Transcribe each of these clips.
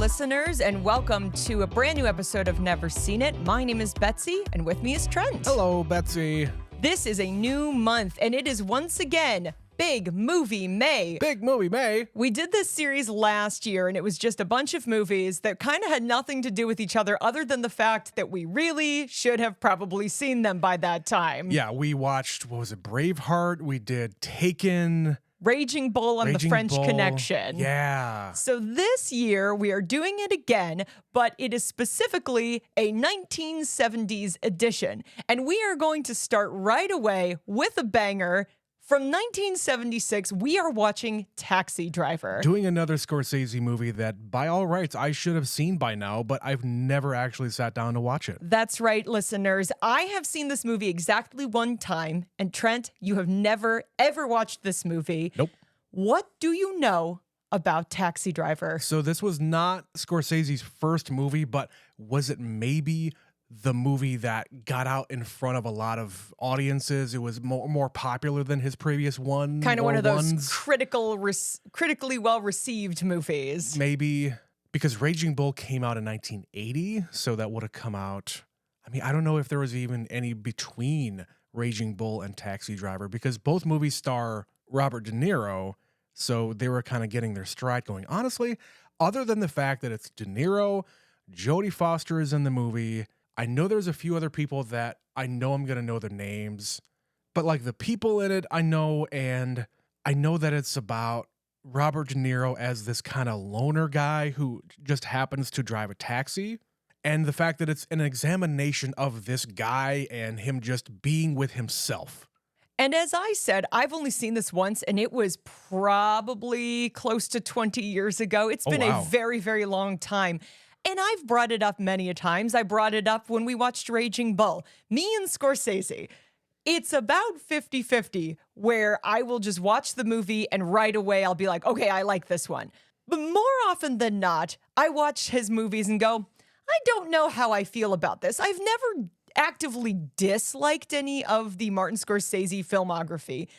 listeners, and welcome to a brand new episode of Never Seen It. My name is Betsy, and with me is Trent. Hello, Betsy. This is a new month, and it is once again Big Movie May. Big Movie May. We did this series last year, and it was just a bunch of movies that kind of had nothing to do with each other other than the fact that we really should have probably seen them by that time. Yeah, we watched, what was it, Braveheart? We did Taken. Raging Bull and the French Bull. Connection. Yeah. So this year we are doing it again, but it is specifically a 1970s edition. And we are going to start right away with a banger. From 1976, we are watching Taxi Driver. Doing another Scorsese movie that, by all rights, I should have seen by now, but I've never actually sat down to watch it. That's right, listeners. I have seen this movie exactly one time, and Trent, you have never, ever watched this movie. Nope. What do you know about Taxi Driver? So this was not Scorsese's first movie, but was it maybe the movie that got out in front of a lot of audiences? It was more popular than his previous one. Kind of one of those critically well-received movies. Maybe because Raging Bull came out in 1980, so that would have come out. I mean, I don't know if there was even any between Raging Bull and Taxi Driver, because both movies star Robert De Niro, so they were kind of getting their stride going. Honestly, other than the fact that it's De Niro, Jodie Foster is in the movie. I know there's a few other people that I know I'm going to know their names, but like the people in it, I know, and I know that it's about Robert De Niro as this kind of loner guy who just happens to drive a taxi, and the fact that it's an examination of this guy and him just being with himself. And as I said, I've only seen this once, and it was probably close to 20 years ago. It's been a very, very long time. And I've brought it up many a times. I brought it up when we watched Raging Bull. Me and Scorsese. It's about 50-50, where I will just watch the movie and right away I'll be like, okay, I like this one. But more often than not, I watch his movies and go, I don't know how I feel about this. I've never actively disliked any of the Martin Scorsese filmography,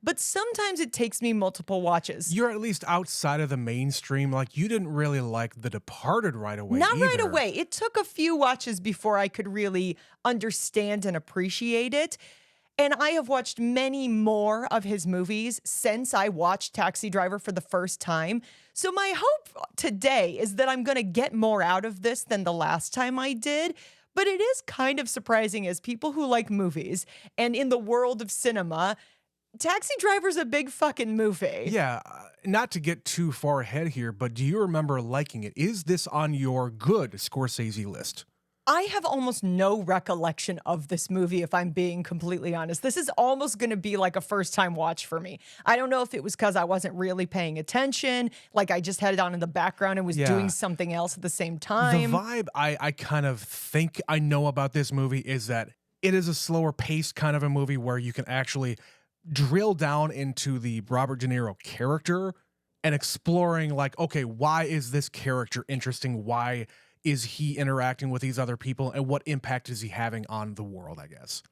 but sometimes it takes me multiple watches. You're at least outside of the mainstream. Like, you didn't really like The Departed right away. Not either. right away. It took a few watches before I could really understand and appreciate it. And I have watched many more of his movies since I watched Taxi Driver for the first time. So my hope today is that I'm going to get more out of this than the last time I did. But it is kind of surprising, as people who like movies and in the world of cinema, Taxi Driver's a big fucking movie. Yeah, not to get too far ahead here, but do you remember liking it? Is this on your good Scorsese list? I have almost no recollection of this movie, if I'm being completely honest. This is almost going to be like a first-time watch for me. I don't know if it was because I wasn't really paying attention, like I just had it on in the background and was doing something else at the same time. The vibe I kind of think I know about this movie is that it is a slower paced kind of a movie where you can actually drill down into the Robert De Niro character and exploring, like, okay, why is this character interesting? Why is he interacting with these other people? And what impact is he having on the world, I guess?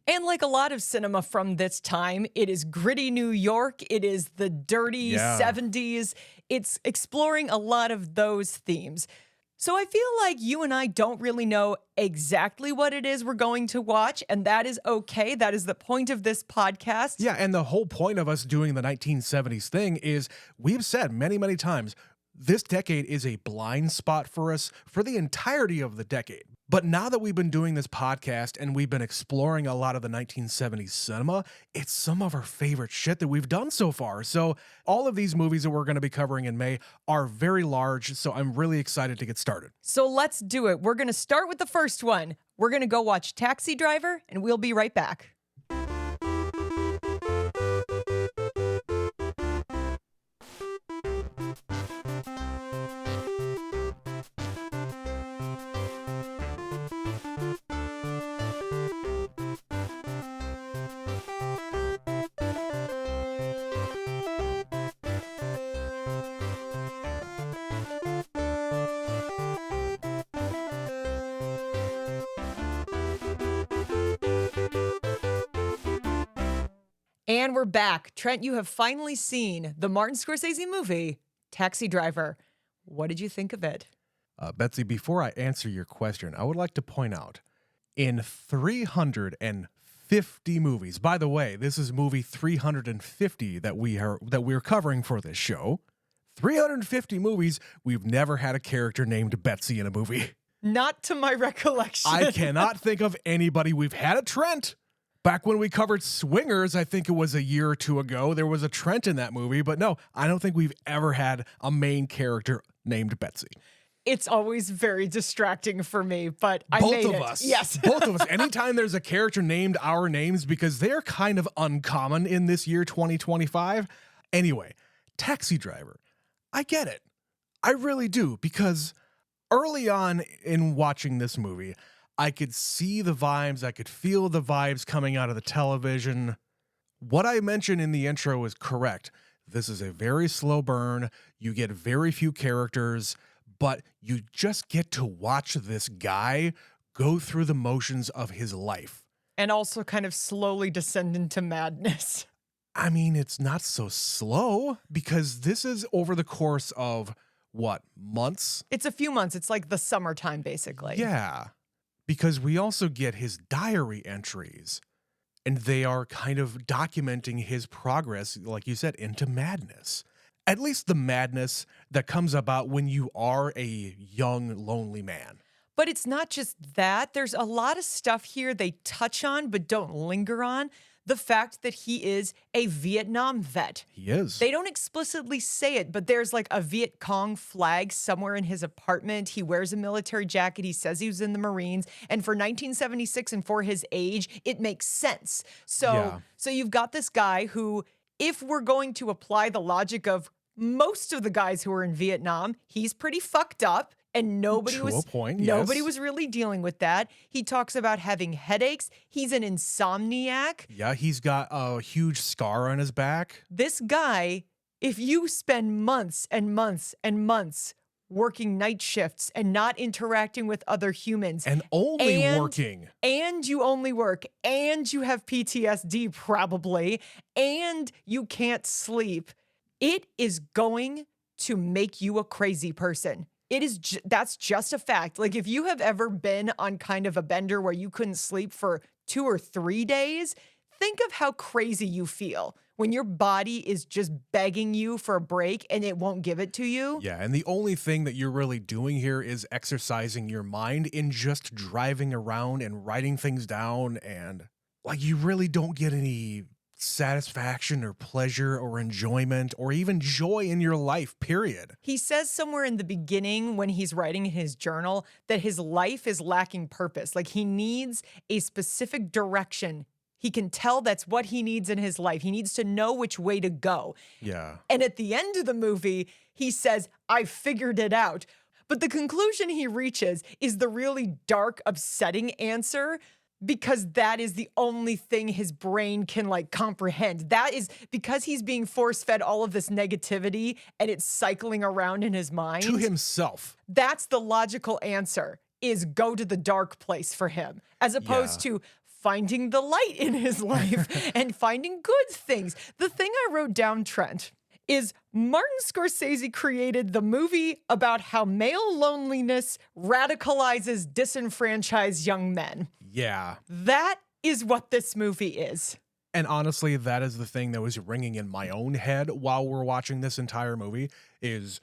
And like a lot of cinema from this time, it is gritty New York. It is the dirty 70s. It's exploring a lot of those themes. So I feel like you and I don't really know exactly what it is we're going to watch, and that is okay. That is the point of this podcast. Yeah, and the whole point of us doing the 1970s thing is, we've said many, many times, this decade is a blind spot for us for the entirety of the decade. But now that we've been doing this podcast and we've been exploring a lot of the 1970s cinema, it's some of our favorite shit that we've done so far. So all of these movies that we're going to be covering in May are very large, so I'm really excited to get started. So let's do it. We're going to start with the first one. We're going to go watch Taxi Driver, and we'll be right back. And we're back. Trent, you have finally seen the Martin Scorsese movie, Taxi Driver. What did you think of it? Betsy, before I answer your question, I would like to point out in 350 movies, by the way, this is movie 350 that we're covering for this show. 350 movies, we've never had a character named Betsy in a movie. Not to my recollection. I cannot think of anybody. We've had a Trent. Back when we covered Swingers, I think it was a year or two ago, there was a Trent in that movie. But no, I don't think we've ever had a main character named Betsy. It's always very distracting for me, but I Both made of it. us. Yes. Both of us. Anytime there's a character named our names, because they're kind of uncommon in this year, 2025. Anyway, Taxi Driver. I get it. I really do, because early on in watching this movie, I could see the vibes. I could feel the vibes coming out of the television. What I mentioned in the intro is correct. This is a very slow burn. You get very few characters, but you just get to watch this guy go through the motions of his life. And also kind of slowly descend into madness. I mean, it's not so slow, because this is over the course of, what, months? It's a few months. It's like the summertime, basically. Yeah, because we also get his diary entries, and they are kind of documenting his progress, like you said, into madness. At least the madness that comes about when you are a young, lonely man. But it's not just that. There's a lot of stuff here they touch on but don't linger on. The fact that he is a Vietnam vet. He is. They don't explicitly say it, but there's like a Viet Cong flag somewhere in his apartment. He wears a military jacket. He says he was in the Marines. And for 1976 and for his age, it makes sense. So you've got this guy who, if we're going to apply the logic of most of the guys who are in Vietnam, he's pretty fucked up. And nobody was really dealing with that. He talks about having headaches. He's an insomniac. Yeah, he's got a huge scar on his back. This guy, if you spend months and months and months working night shifts and not interacting with other humans. And working. And you only work. And you have PTSD probably. And you can't sleep. It is going to make you a crazy person. That's just a fact. Like, if you have ever been on kind of a bender where you couldn't sleep for 2 or 3 days, think of how crazy you feel when your body is just begging you for a break and it won't give it to you. Yeah, and the only thing that you're really doing here is exercising your mind in just driving around and writing things down, and like, you really don't get any satisfaction or pleasure or enjoyment or even joy in your life, period. He says somewhere in the beginning when he's writing in his journal that his life is lacking purpose. Like, he needs a specific direction. He can tell that's what he needs in his life. He needs to know which way to go. Yeah. And at the end of the movie, he says, I figured it out. But the conclusion he reaches is the really dark, upsetting answer, because that is the only thing his brain can like comprehend. That is because he's being force-fed all of this negativity and it's cycling around in his mind. To himself. That's the logical answer, is go to the dark place for him, as opposed to finding the light in his life and finding good things. The thing I wrote down, Trent, is Martin Scorsese created the movie about how male loneliness radicalizes disenfranchised young men. Yeah. That is what this movie is. And honestly, that is the thing that was ringing in my own head while we're watching this entire movie is,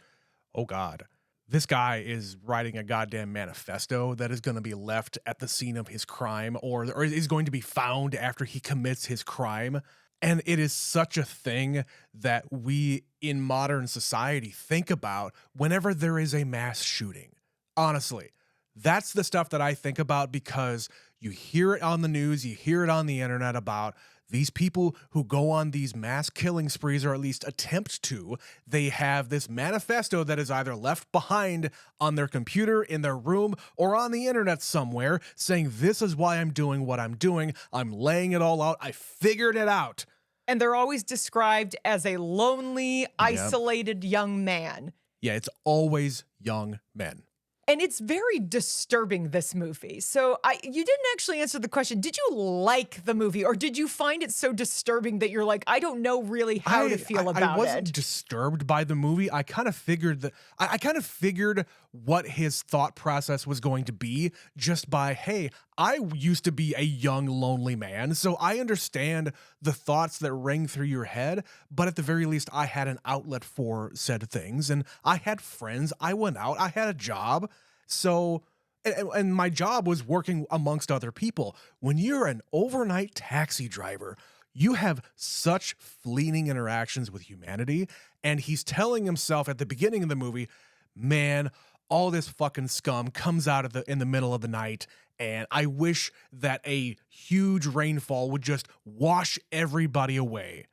oh God, this guy is writing a goddamn manifesto that is going to be left at the scene of his crime or is going to be found after he commits his crime. And it is such a thing that we in modern society think about whenever there is a mass shooting. Honestly, that's the stuff that I think about, because you hear it on the news, you hear it on the internet about these people who go on these mass killing sprees, or at least attempt to. They have this manifesto that is either left behind on their computer, in their room, or on the internet somewhere, saying, this is why I'm doing what I'm doing. I'm laying it all out. I figured it out. And they're always described as a lonely, isolated young man. Yeah, it's always young men. And it's very disturbing, this movie. So you didn't actually answer the question. Did you like the movie, or did you find it so disturbing that you're like, I don't know really how to feel about it? I wasn't disturbed by the movie. I kind of figured that I kind of figured what his thought process was going to be just by, hey, I used to be a young, lonely man, so I understand the thoughts that ring through your head, but at the very least, I had an outlet for said things, and I had friends, I went out, I had a job, so, and my job was working amongst other people. When you're an overnight taxi driver, you have such fleeting interactions with humanity, and he's telling himself at the beginning of the movie, man, all this fucking scum comes out in the middle of the night, and I wish that a huge rainfall would just wash everybody away.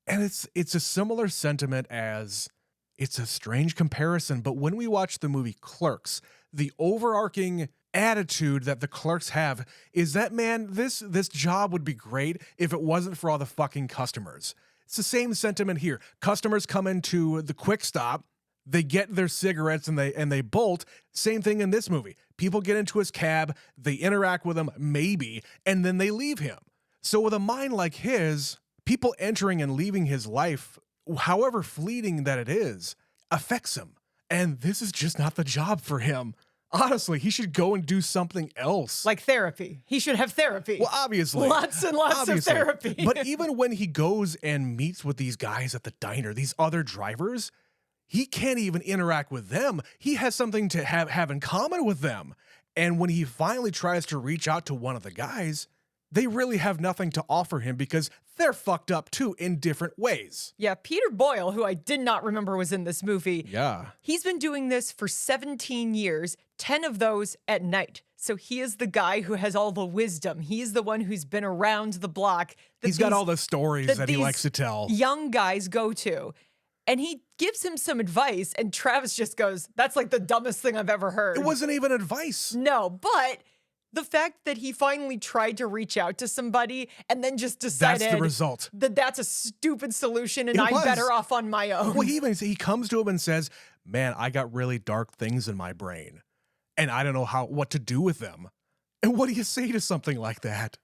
And it's a similar sentiment as, it's a strange comparison, but when we watch the movie Clerks, the overarching attitude that the clerks have is that, man, this job would be great if it wasn't for all the fucking customers. It's the same sentiment here. Customers come into the quick stop, they get their cigarettes and they bolt. Same thing in this movie. People get into his cab, they interact with him, maybe, and then they leave him. So with a mind like his, people entering and leaving his life, however fleeting that it is, affects him. And this is just not the job for him. Honestly, he should go and do something else. Like therapy. He should have therapy. Well, obviously. Lots and lots of therapy. But even when he goes and meets with these guys at the diner, these other drivers, he can't even interact with them. He has something to have in common with them. And when he finally tries to reach out to one of the guys, they really have nothing to offer him because they're fucked up too in different ways. Yeah, Peter Boyle, who I did not remember was in this movie. Yeah. He's been doing this for 17 years, 10 of those at night. So he is the guy who has all the wisdom. He's the one who's been around the block. He's got all the stories that he likes to tell. Young guys go to. And he gives him some advice, and Travis just goes, that's like the dumbest thing I've ever heard. It wasn't even advice. No, but the fact that he finally tried to reach out to somebody and then just decided that's the result. That's a stupid solution and I'm better off on my own. Well, he comes to him and says, man, I got really dark things in my brain and I don't know what to do with them. And what do you say to something like that?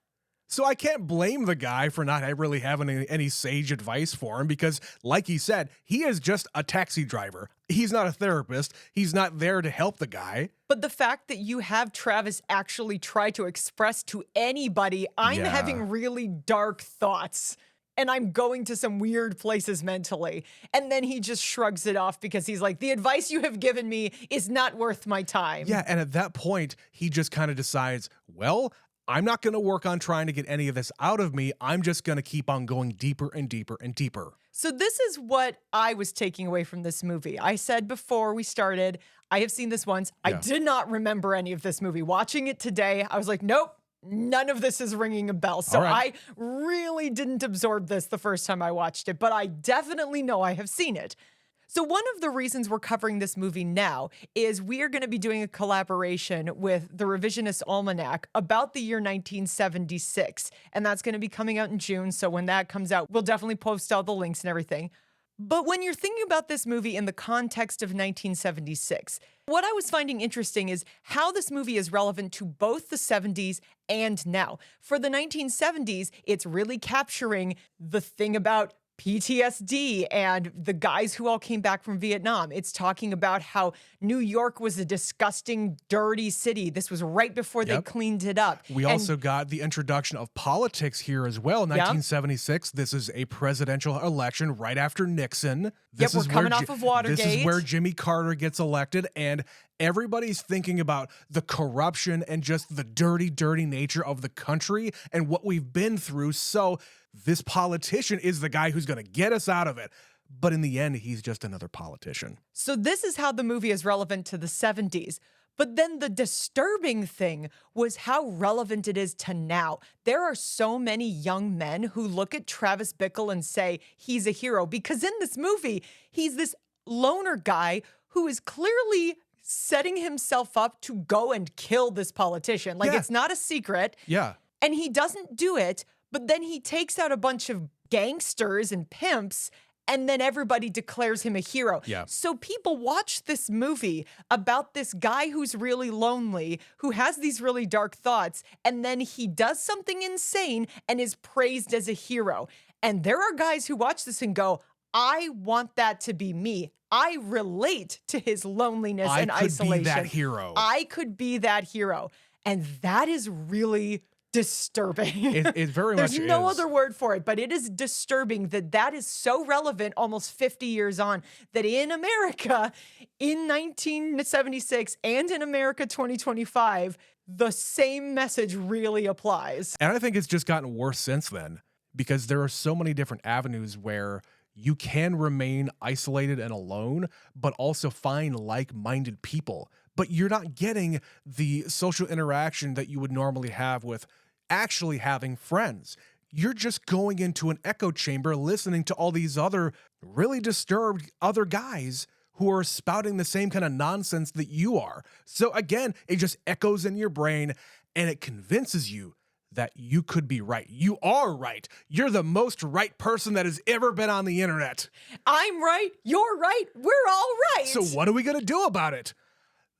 So I can't blame the guy for not really having any sage advice for him because, like he said, he is just a taxi driver. He's not a therapist. He's not there to help the guy. But the fact that you have Travis actually try to express to anybody, I'm having really dark thoughts and I'm going to some weird places mentally. And then he just shrugs it off because he's like, the advice you have given me is not worth my time. Yeah, and at that point, he just kind of decides, well, I'm not going to work on trying to get any of this out of me. I'm just going to keep on going deeper and deeper and deeper. So this is what I was taking away from this movie. I said before we started, I have seen this once. Yeah. I did not remember any of this movie. Watching it today, I was like, nope, none of this is ringing a bell. So I really didn't absorb this the first time I watched it, but I definitely know I have seen it. So one of the reasons we're covering this movie now is we are going to be doing a collaboration with the Revisionist Almanac about the year 1976. And that's going to be coming out in June. So when that comes out, we'll definitely post all the links and everything. But when you're thinking about this movie in the context of 1976, what I was finding interesting is how this movie is relevant to both the 70s and now. For the 1970s, it's really capturing the thing about PTSD and the guys who all came back from Vietnam. It's talking about how New York was a disgusting, dirty city. This was right before they cleaned it up. We also got the introduction of politics here as well. 1976, this is a presidential election right after Nixon. We're coming off of Watergate. This is where Jimmy Carter gets elected, and everybody's thinking about the corruption and just the dirty, dirty nature of the country and what we've been through. So this politician is the guy who's going to get us out of it. But in the end, he's just another politician. So this is how the movie is relevant to the 70s. But then the disturbing thing was how relevant it is to now. There are so many young men who look at Travis Bickle and say he's a hero because in this movie, he's this loner guy who is clearly setting himself up to go and kill this politician. Like, it's not a secret. Yeah. And he doesn't do it, but then he takes out a bunch of gangsters and pimps and then everybody declares him a hero. Yeah. So people watch this movie about this guy who's really lonely, who has these really dark thoughts, and then he does something insane and is praised as a hero. And there are guys who watch this and go, I want that to be me. I relate to his loneliness and isolation. I could be that hero. I could be that hero. And that is really disturbing. It very much is. There's no other word for it, but it is disturbing that is so relevant almost 50 years on, that in America in 1976 and in America 2025, the same message really applies. And I think it's just gotten worse since then, because there are so many different avenues where you can remain isolated and alone, but also find like-minded people. But you're not getting the social interaction that you would normally have with actually having friends. You're just going into an echo chamber listening to all these other really disturbed other guys who are spouting the same kind of nonsense that you are. So again, it just echoes in your brain and it convinces you that you could be right. You are right. You're the most right person that has ever been on the internet. I'm right. You're right. We're all right. So what are we going to do about it?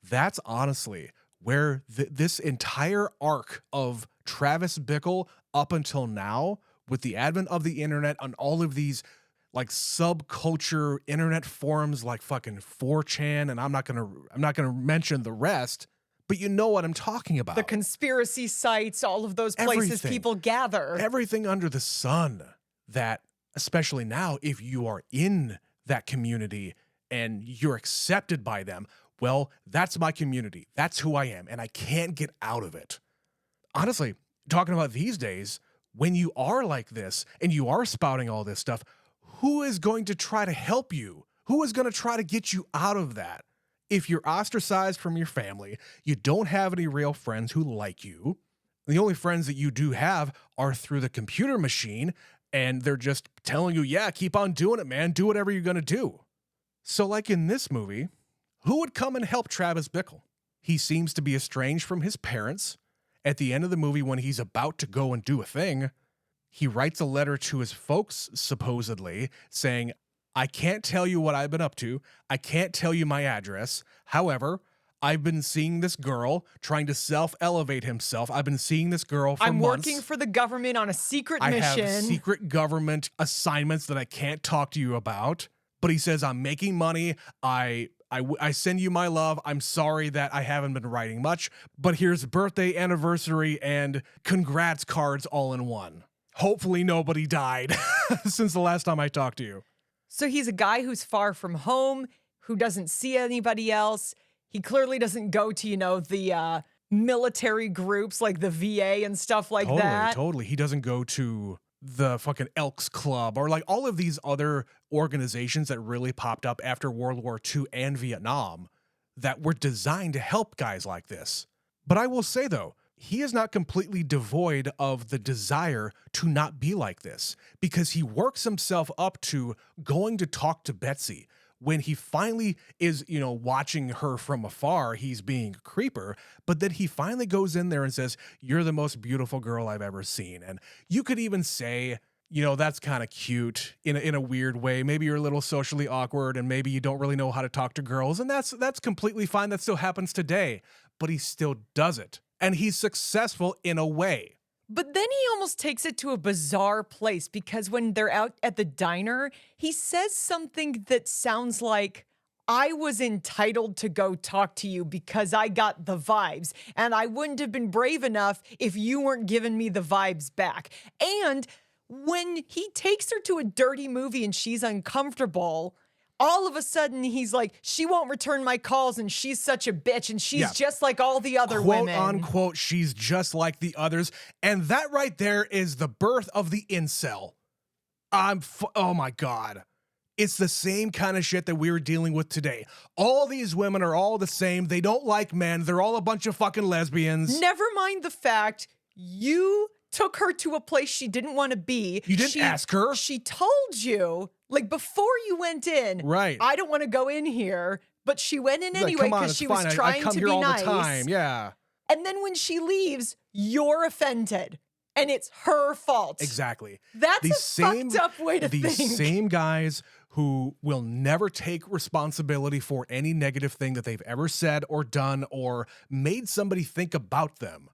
That's honestly where this entire arc of Travis Bickle up until now, with the advent of the internet and all of these like subculture internet forums like fucking 4chan, and I'm not gonna mention the rest, but you know what I'm talking about. The conspiracy sites, all of those places people gather. Everything under the sun that, especially now, if you are in that community and you're accepted by them, well, that's my community. That's who I am, and I can't get out of it. Honestly, talking about these days, when you are like this and you are spouting all this stuff, who is going to try to help you? Who is going to try to get you out of that? If you're ostracized from your family, you don't have any real friends who like you, the only friends that you do have are through the computer machine, and they're just telling you, yeah, keep on doing it, man. Do whatever you're going to do. So like in this movie, who would come and help Travis Bickle? He seems to be estranged from his parents. At the end of the movie, when he's about to go and do a thing, he writes a letter to his folks, supposedly, saying, I can't tell you what I've been up to. I can't tell you my address. However, I've been seeing this girl trying to self-elevate himself. I've been seeing this girl for months. I'm working for the government on a secret mission. I have secret government assignments that I can't talk to you about. But he says, I'm making money. I send you my love. I'm sorry that I haven't been writing much, but here's birthday, anniversary, and congrats cards all in one. Hopefully nobody died since the last time I talked to you. So he's a guy who's far from home, who doesn't see anybody else. He clearly doesn't go to, the military groups like the VA and stuff like that. Totally. He doesn't go to the fucking Elks Club or like all of these other organizations that really popped up after World War II and Vietnam that were designed to help guys like this. But I will say though, he is not completely devoid of the desire to not be like this, because he works himself up to going to talk to Betsy. When he finally is, watching her from afar, he's being a creeper, but then he finally goes in there and says, you're the most beautiful girl I've ever seen. And you could even say, that's kind of cute in a weird way. Maybe you're a little socially awkward and maybe you don't really know how to talk to girls. And that's completely fine. That still happens today, but he still does it. And he's successful in a way. But then he almost takes it to a bizarre place, because when they're out at the diner, he says something that sounds like, I was entitled to go talk to you because I got the vibes, and I wouldn't have been brave enough if you weren't giving me the vibes back. And when he takes her to a dirty movie and she's uncomfortable, all of a sudden he's like, she won't return my calls and she's such a bitch and she's just like all the other women. Quote unquote, she's just like the others. And that right there is the birth of the incel. Oh my God. It's the same kind of shit that we were dealing with today. All these women are all the same. They don't like men. They're all a bunch of fucking lesbians. Never mind the fact you took her to a place she didn't want to be. You didn't ask her. She told you, like, before you went in, right? I don't want to go in here, but she went in anyway because she was trying to be nice. I come here all the time, yeah. And then when she leaves, you're offended. and it's her fault. Exactly. That's a fucked up way to think. These same guys who will never take responsibility for any negative thing that they've ever said or done or made somebody think about them.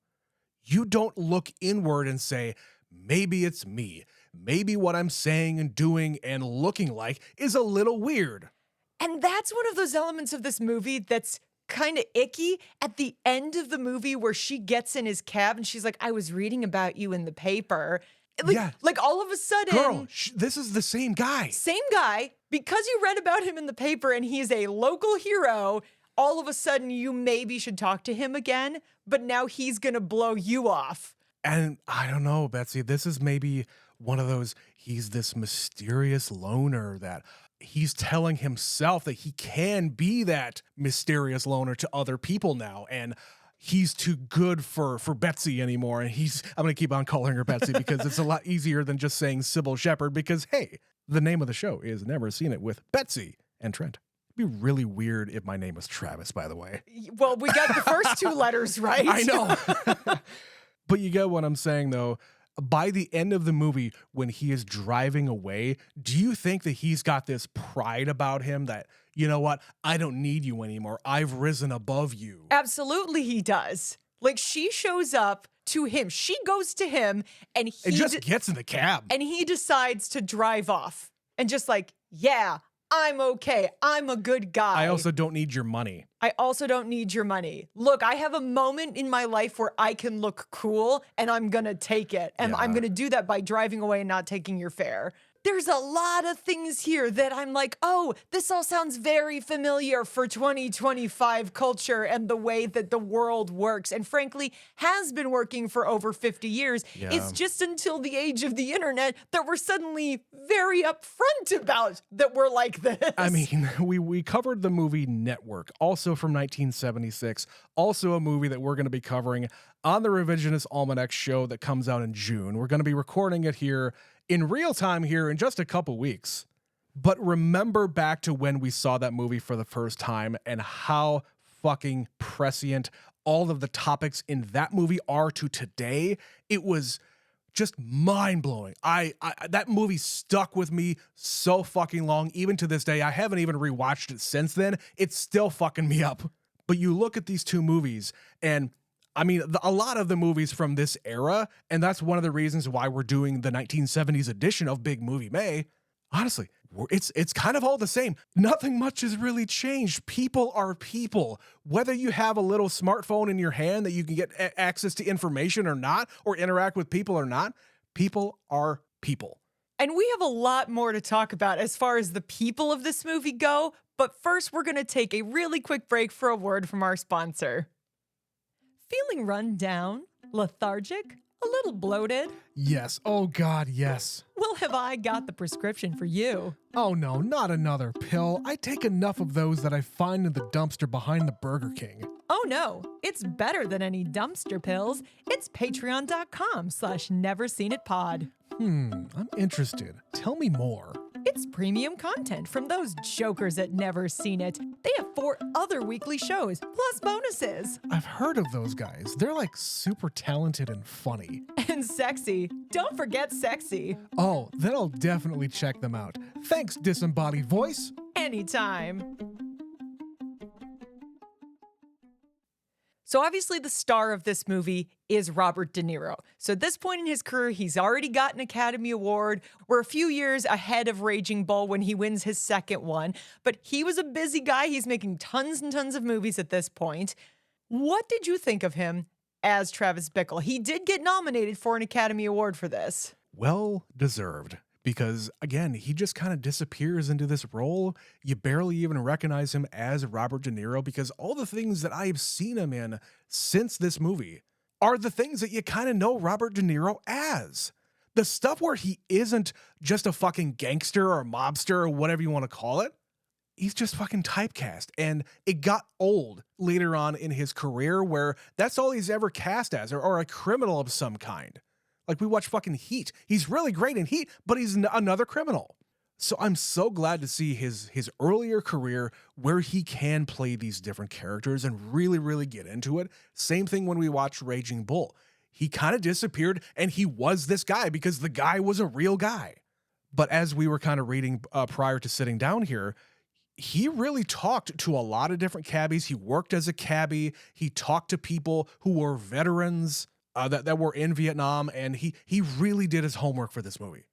You don't look inward and say, maybe it's me. Maybe what I'm saying and doing and looking like is a little weird. And that's one of those elements of this movie that's kind of icky. At the end of the movie where she gets in his cab and she's like, I was reading about you in the paper. Like all of a sudden. Girl, this is the same guy. Same guy. Because you read about him in the paper and he's a local hero, all of a sudden you maybe should talk to him again, but now he's going to blow you off. And I don't know, Betsy, this is maybe one of those, he's this mysterious loner that he's telling himself that he can be that mysterious loner to other people now. And he's too good for Betsy anymore. And I'm going to keep on calling her Betsy because it's a lot easier than just saying Sybil Shepherd because, hey, the name of the show is Never Seen It with Betsy and Trent. It'd be really weird if my name was Travis, by the way. Well, we got the first two letters right. I know. But you get what I'm saying, though. By the end of the movie, when he is driving away, do you think that he's got this pride about him that, you know what, I don't need you anymore. I've risen above you. Absolutely he does. Like she shows up to him. She goes to him and he just gets in the cab. And he decides to drive off and just like, yeah, I'm okay. I'm a good guy. I also don't need your money. I also don't need your money. Look, I have a moment in my life where I can look cool and I'm going to take it. And I'm going to do that by driving away and not taking your fare. There's a lot of things here that I'm like, oh, this all sounds very familiar for 2025 culture and the way that the world works. And frankly, has been working for over 50 years. Yeah. It's just until the age of the internet that we're suddenly very upfront about that we're like this. I mean, we covered the movie Network, also from 1976, also a movie that we're going to be covering on the Revisionist Almanac show that comes out in June. We're going to be recording it here in real time here in just a couple weeks. But remember back to when we saw that movie for the first time and how fucking prescient all of the topics in that movie are to today. It was just mind-blowing. That movie stuck with me so fucking long. Even to this day, I haven't even rewatched it since then. It's still fucking me up. But you look at these two movies and I mean, a lot of the movies from this era, and that's one of the reasons why we're doing the 1970s edition of Big Movie May. Honestly, it's kind of all the same. Nothing much has really changed. People are people. Whether you have a little smartphone in your hand that you can get access to information or not, or interact with people or not, people are people. And we have a lot more to talk about as far as the people of this movie go. But first, we're going to take a really quick break for a word from our sponsor. Feeling run down, lethargic, a little bloated? Yes. Oh, God, yes. Well, have I got the prescription for you? Oh, no, not another pill. I take enough of those that I find in the dumpster behind the Burger King. Oh, no. It's better than any dumpster pills. It's patreon.com/neverseenitpod. I'm interested. Tell me more. It's premium content from those jokers at Never Seen It. They have 4 other weekly shows, plus bonuses. I've heard of those guys. They're like super talented and funny. And sexy. Don't forget sexy. Oh, then I'll definitely check them out. Thanks, disembodied voice. Anytime. So obviously the star of this movie is Robert De Niro. So at this point in his career, he's already got an Academy Award. We're a few years ahead of Raging Bull when he wins his second one. But he was a busy guy. He's making tons and tons of movies at this point. What did you think of him as Travis Bickle? He did get nominated for an Academy Award for this. Well deserved. Because, again, he just kind of disappears into this role. You barely even recognize him as Robert De Niro because all the things that I've seen him in since this movie are the things that you kind of know Robert De Niro as. The stuff where he isn't just a fucking gangster or mobster or whatever you want to call it. He's just fucking typecast. And it got old later on in his career where that's all he's ever cast as or a criminal of some kind. Like we watch fucking Heat. He's really great in Heat, but he's another criminal. So I'm so glad to see his earlier career where he can play these different characters and really, really get into it. Same thing when we watch Raging Bull. he kind of disappeared and he was this guy because the guy was a real guy. But as we were kind of reading prior to sitting down here, he really talked to a lot of different cabbies. He worked as a cabbie. He talked to people who were veterans that were in Vietnam, and he really did his homework for this movie.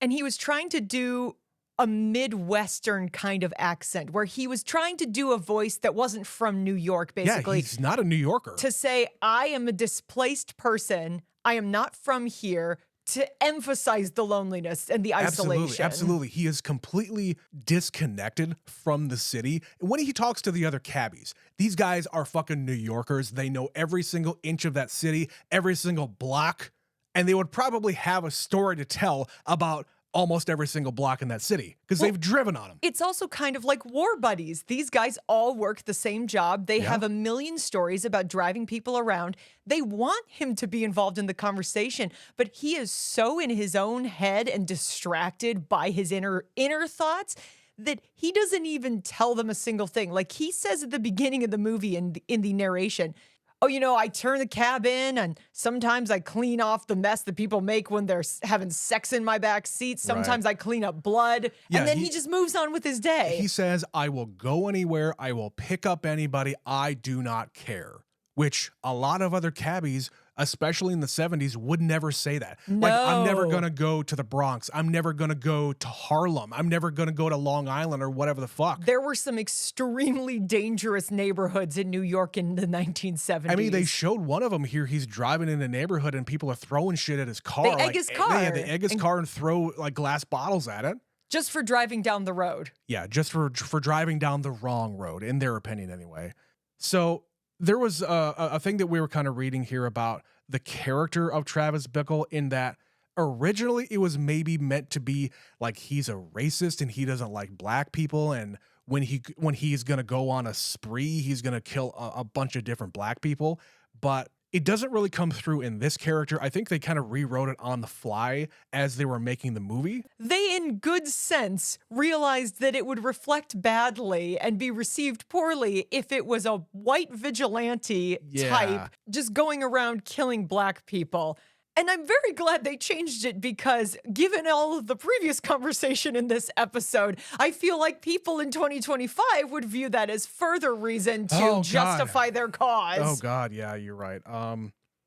And he was trying to do a Midwestern kind of accent where he was trying to do a voice that wasn't from New York, basically. Yeah, he's not a New Yorker. To say, I am a displaced person. I am not from here, to emphasize the loneliness and the isolation. Absolutely. He is completely disconnected from the city. When he talks to the other cabbies, these guys are fucking New Yorkers. They know every single inch of that city, every single block, and they would probably have a story to tell about almost every single block in that city because they've driven on them. It's also kind of like war buddies. These guys all work the same job. They have a million stories about driving people around. They want him to be involved in the conversation, but he is so in his own head and distracted by his inner thoughts that he doesn't even tell them a single thing. Like he says at the beginning of the movie in the narration, oh, you know, I turn the cab in and sometimes I clean off the mess that people make when they're having sex in my back seat. Sometimes I clean up blood. Yeah, and then he just moves on with his day. He says, I will go anywhere. I will pick up anybody. I do not care. Which a lot of other cabbies, especially in the 70s, would never say that. No. Like, I'm never going to go to the Bronx. I'm never going to go to Harlem. I'm never going to go to Long Island or whatever the fuck. There were some extremely dangerous neighborhoods in New York in the 1970s. I mean, they showed one of them here. He's driving in a neighborhood and people are throwing shit at his car. They egg his car. Yeah, they egg his car and throw like glass bottles at it. Just for driving down the road. Yeah, just for driving down the wrong road, in their opinion anyway. So there was a thing that we were kind of reading here about the character of Travis Bickle, in that originally it was maybe meant to be like he's a racist and he doesn't like black people, and when he's going to go on a spree, he's going to kill a bunch of different black people, but it doesn't really come through in this character. I think they kind of rewrote it on the fly as they were making the movie. They, in good sense, realized that it would reflect badly and be received poorly if it was a white vigilante type just going around killing black people. And I'm very glad they changed it because, given all of the previous conversation in this episode, I feel like people in 2025 would view that as further reason to justify their cause. Oh God, yeah, you're right.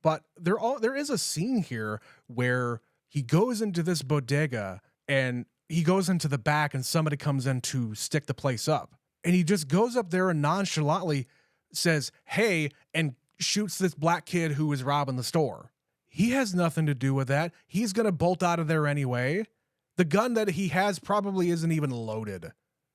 But there is a scene here where he goes into this bodega and he goes into the back and somebody comes in to stick the place up. And he just goes up there and nonchalantly says, "Hey," and shoots this black kid who was robbing the store. He has nothing to do with that. He's going to bolt out of there anyway. The gun that he has probably isn't even loaded.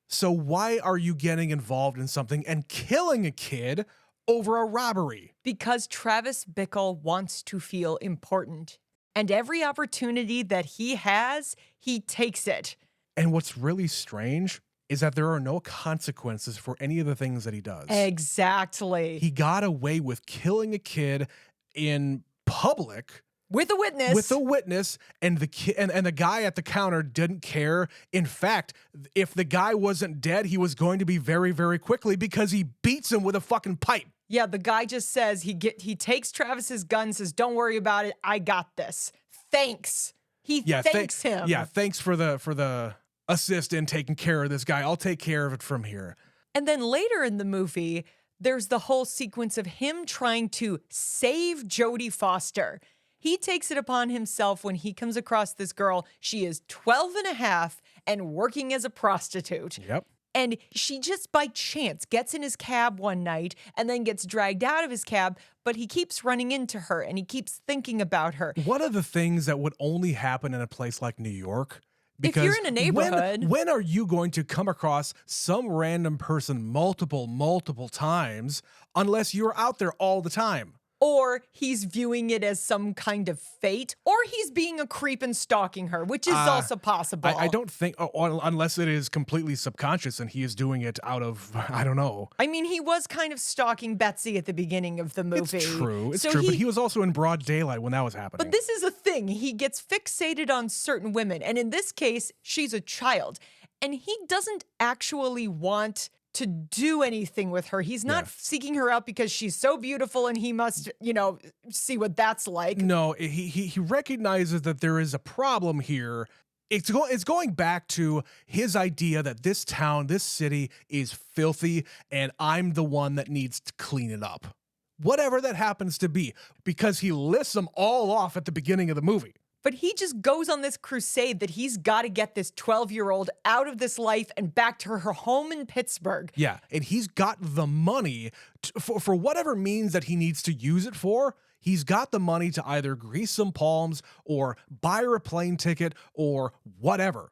So why are you getting involved in something and killing a kid over a robbery? Because Travis Bickle wants to feel important. And every opportunity that he has, he takes it. And what's really strange is that there are no consequences for any of the things that he does. Exactly. He got away with killing a kid in public with a witness, and the kid and the guy at the counter didn't care. In fact, if the guy wasn't dead, he was going to be very, very quickly because he beats him with a fucking pipe. Yeah, the guy just says he takes Travis's gun, says, "Don't worry about it. I got this. Thanks." He thanks him. Yeah, thanks for the assist in taking care of this guy. I'll take care of it from here. And then later in the movie, there's the whole sequence of him trying to save Jodie Foster. He takes it upon himself when he comes across this girl. She is 12 and a half and working as a prostitute. Yep. And she just by chance gets in his cab one night and then gets dragged out of his cab, but he keeps running into her and he keeps thinking about her. One of the things that would only happen in a place like New York, because if you're in a neighborhood, when are you going to come across some random person multiple times unless you're out there all the time? Or he's viewing it as some kind of fate, or he's being a creep and stalking her, which is also possible. I don't think, unless it is completely subconscious and he is doing it out of, I don't know. I mean, he was kind of stalking Betsy at the beginning of the movie. It's true, but he was also in broad daylight when that was happening. But this is a thing. He gets fixated on certain women, and in this case, she's a child. And he doesn't actually want to do anything with her. He's not Yeah. seeking her out because she's so beautiful and he must, see what that's like. No, he recognizes that there is a problem here. It's going back to his idea that this town, this city is filthy and I'm the one that needs to clean it up. Whatever that happens to be, because he lists them all off at the beginning of the movie. But he just goes on this crusade that he's got to get this 12-year-old out of this life and back to her home in Pittsburgh. Yeah, and he's got the money for whatever means that he needs to use it for. He's got the money to either grease some palms or buy her a plane ticket or whatever.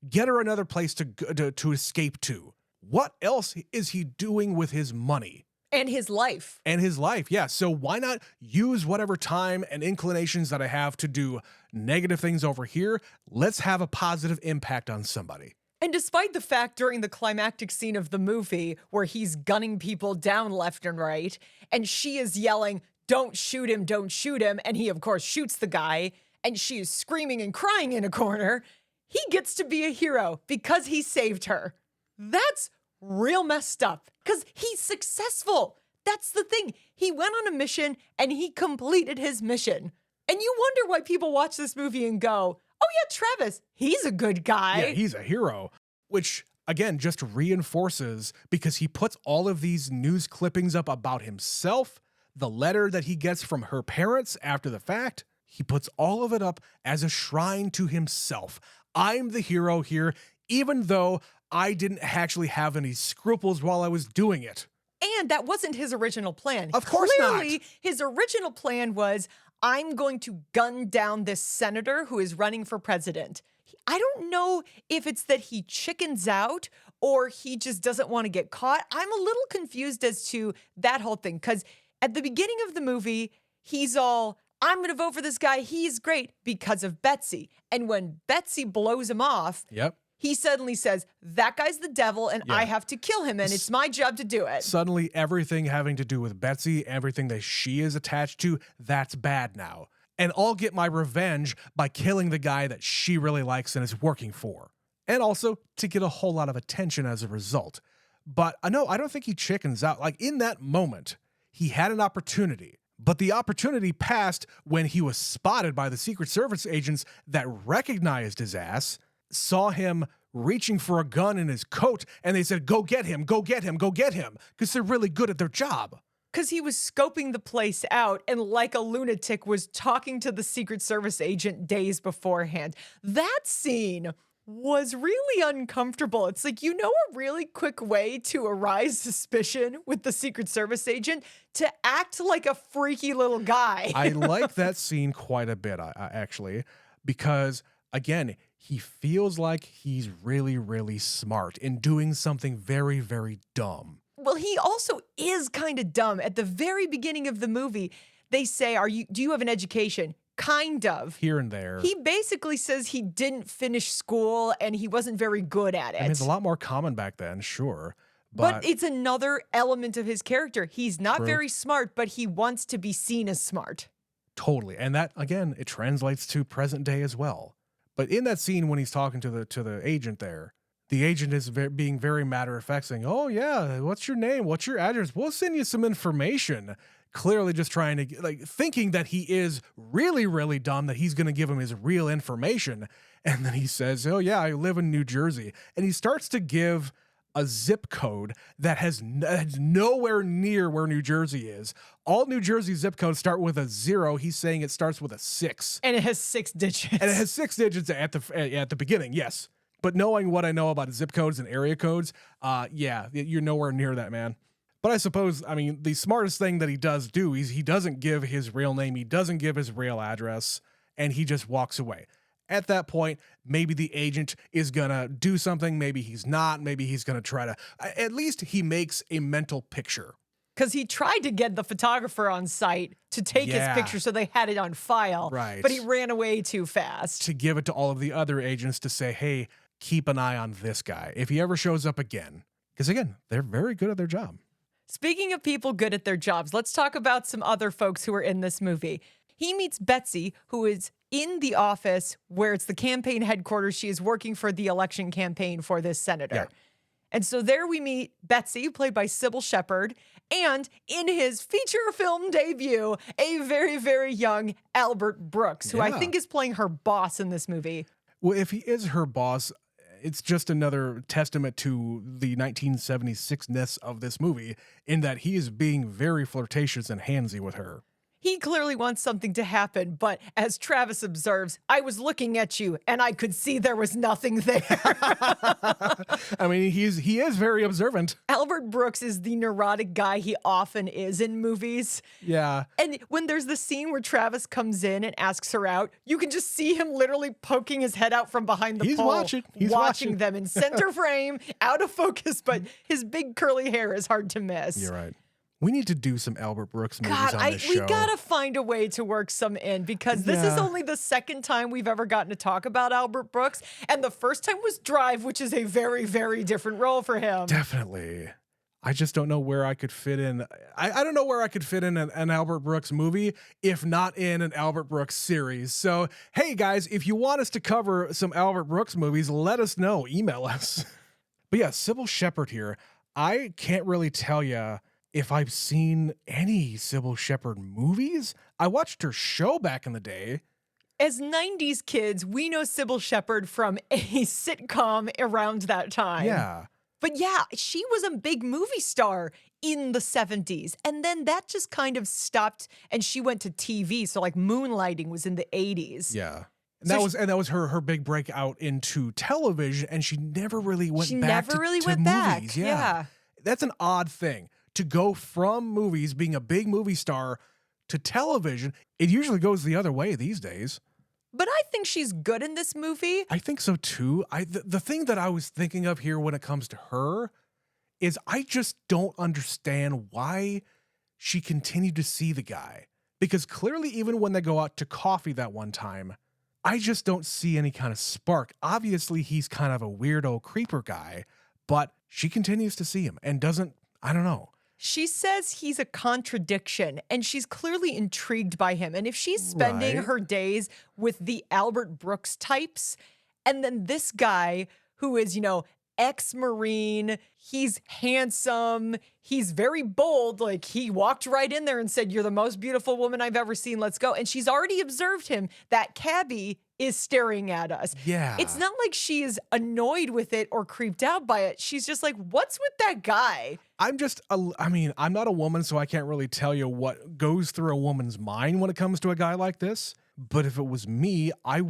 Get her another place to escape to. What else is he doing with his money? And his life. And his life, yeah. So why not use whatever time and inclinations that I have to do negative things over here? Let's have a positive impact on somebody. And despite the fact during the climactic scene of the movie where he's gunning people down left and right, and she is yelling, don't shoot him, and he, of course, shoots the guy, and she is screaming and crying in a corner, he gets to be a hero because he saved her. That's real messed up because he's successful. That's the thing. He went on a mission and he completed his mission. And you wonder why people watch this movie and go, oh yeah, Travis, he's a good guy. Yeah, he's a hero, which again just reinforces because he puts all of these news clippings up about himself, the letter that he gets from her parents after the fact. He puts all of it up as a shrine to himself. I'm the hero here, even though I didn't actually have any scruples while I was doing it. And that wasn't his original plan. Of course Clearly, not. His original plan was, I'm going to gun down this senator who is running for president. I don't know if it's that he chickens out or he just doesn't want to get caught. I'm a little confused as to that whole thing because at the beginning of the movie, he's all, I'm going to vote for this guy. He's great because of Betsy. And when Betsy blows him off, Yep. he suddenly says, that guy's the devil and Yeah. I have to kill him and it's my job to do it. Suddenly, everything having to do with Betsy, everything that she is attached to, that's bad now. And I'll get my revenge by killing the guy that she really likes and is working for. And also to get a whole lot of attention as a result. But no, I don't think he chickens out. Like in that moment, he had an opportunity. But the opportunity passed when he was spotted by the Secret Service agents that recognized his ass, saw him reaching for a gun in his coat, and they said, go get him, go get him, go get him, because they're really good at their job. Because he was scoping the place out and like a lunatic was talking to the Secret Service agent days beforehand. That scene was really uncomfortable. It's like, a really quick way to arise suspicion with the Secret Service agent to act like a freaky little guy. I like that scene quite a bit, actually, because, again, he feels like he's really, really smart in doing something very, very dumb. Well, he also is kind of dumb. At the very beginning of the movie, they say, do you have an education? Kind of. Here and there. He basically says he didn't finish school and he wasn't very good at it. I mean, it's a lot more common back then, sure. But it's another element of his character. He's not True. very smart, but he wants to be seen as smart. Totally. And that, again, it translates to present day as well. But in that scene when he's talking to the agent there, the agent is being very matter-of-fact saying, oh, yeah, what's your name? What's your address? We'll send you some information. Clearly just trying to, thinking that he is really, really dumb, that he's going to give him his real information. And then he says, oh, yeah, I live in New Jersey. And he starts to give a zip code that has nowhere near where New Jersey is. All New Jersey zip codes start with a 0. He's saying it starts with a 6. And it has 6 digits. And it has 6 digits at the beginning, yes. But knowing what I know about zip codes and area codes, yeah, you're nowhere near that, man. But I suppose, the smartest thing that he does do is he doesn't give his real name, he doesn't give his real address, and he just walks away. At that point, maybe the agent is going to do something, maybe he's not, maybe he's going to try to, at least he makes a mental picture. Because he tried to get the photographer on site to take his picture so they had it on file. Right. But he ran away too fast. To give it to all of the other agents to say, hey, keep an eye on this guy if he ever shows up again. Because again, they're very good at their job. Speaking of people good at their jobs, let's talk about some other folks who are in this movie. He meets Betsy, who is in the office where it's the campaign headquarters. She is working for the election campaign for this senator. Yeah. And so there we meet Betsy, played by Sybil Shepherd, and in his feature film debut, a very, very young Albert Brooks, who I think is playing her boss in this movie. Well, if he is her boss, it's just another testament to the 1976-ness of this movie in that he is being very flirtatious and handsy with her. He clearly wants something to happen, but as Travis observes, I was looking at you and I could see there was nothing there. I mean, he is very observant. Albert Brooks is the neurotic guy he often is in movies. Yeah. And when there's the scene where Travis comes in and asks her out, you can just see him literally poking his head out from behind the pole. He's watching them in center frame, out of focus, but his big curly hair is hard to miss. You're right. We need to do some Albert Brooks movies on this show. We gotta find a way to work some in because this is only the second time we've ever gotten to talk about Albert Brooks. And the first time was Drive, which is a very, very different role for him. Definitely. I just don't know where I could fit in. I don't know where I could fit in an Albert Brooks movie, if not in an Albert Brooks series. So, hey guys, if you want us to cover some Albert Brooks movies, let us know. Email us. But yeah, Sybil Shepherd here. I can't really tell you if I've seen any Sybil Shepherd movies. I watched her show back in the day. As 90s kids, we know Sybil Shepherd from a sitcom around that time. Yeah. But yeah, she was a big movie star in the 70s. And then that just kind of stopped and she went to TV. So like Moonlighting was in the 80s. Yeah. And that was her big breakout into television, and she never really went back to movies. Yeah. That's an odd thing. To go from movies, being a big movie star, to television, it usually goes the other way these days. But I think she's good in this movie. I think so too. The thing that I was thinking of here when it comes to her is I just don't understand why she continued to see the guy. Because clearly, even when they go out to coffee that one time, I just don't see any kind of spark. Obviously, he's kind of a weirdo creeper guy, but she continues to see him and doesn't, I don't know. She says he's a contradiction, and she's clearly intrigued by him. And if she's spending her days with the Albert Brooks types, and then this guy who is, ex-Marine, he's handsome, he's very bold, like he walked right in there and said, "You're the most beautiful woman I've ever seen, let's go." And she's already observed him. That cabbie is staring at us. Yeah. It's not like she is annoyed with it or creeped out by it. She's just like, what's with that guy? I'm not a woman, so I can't really tell you what goes through a woman's mind when it comes to a guy like this. But if it was me, I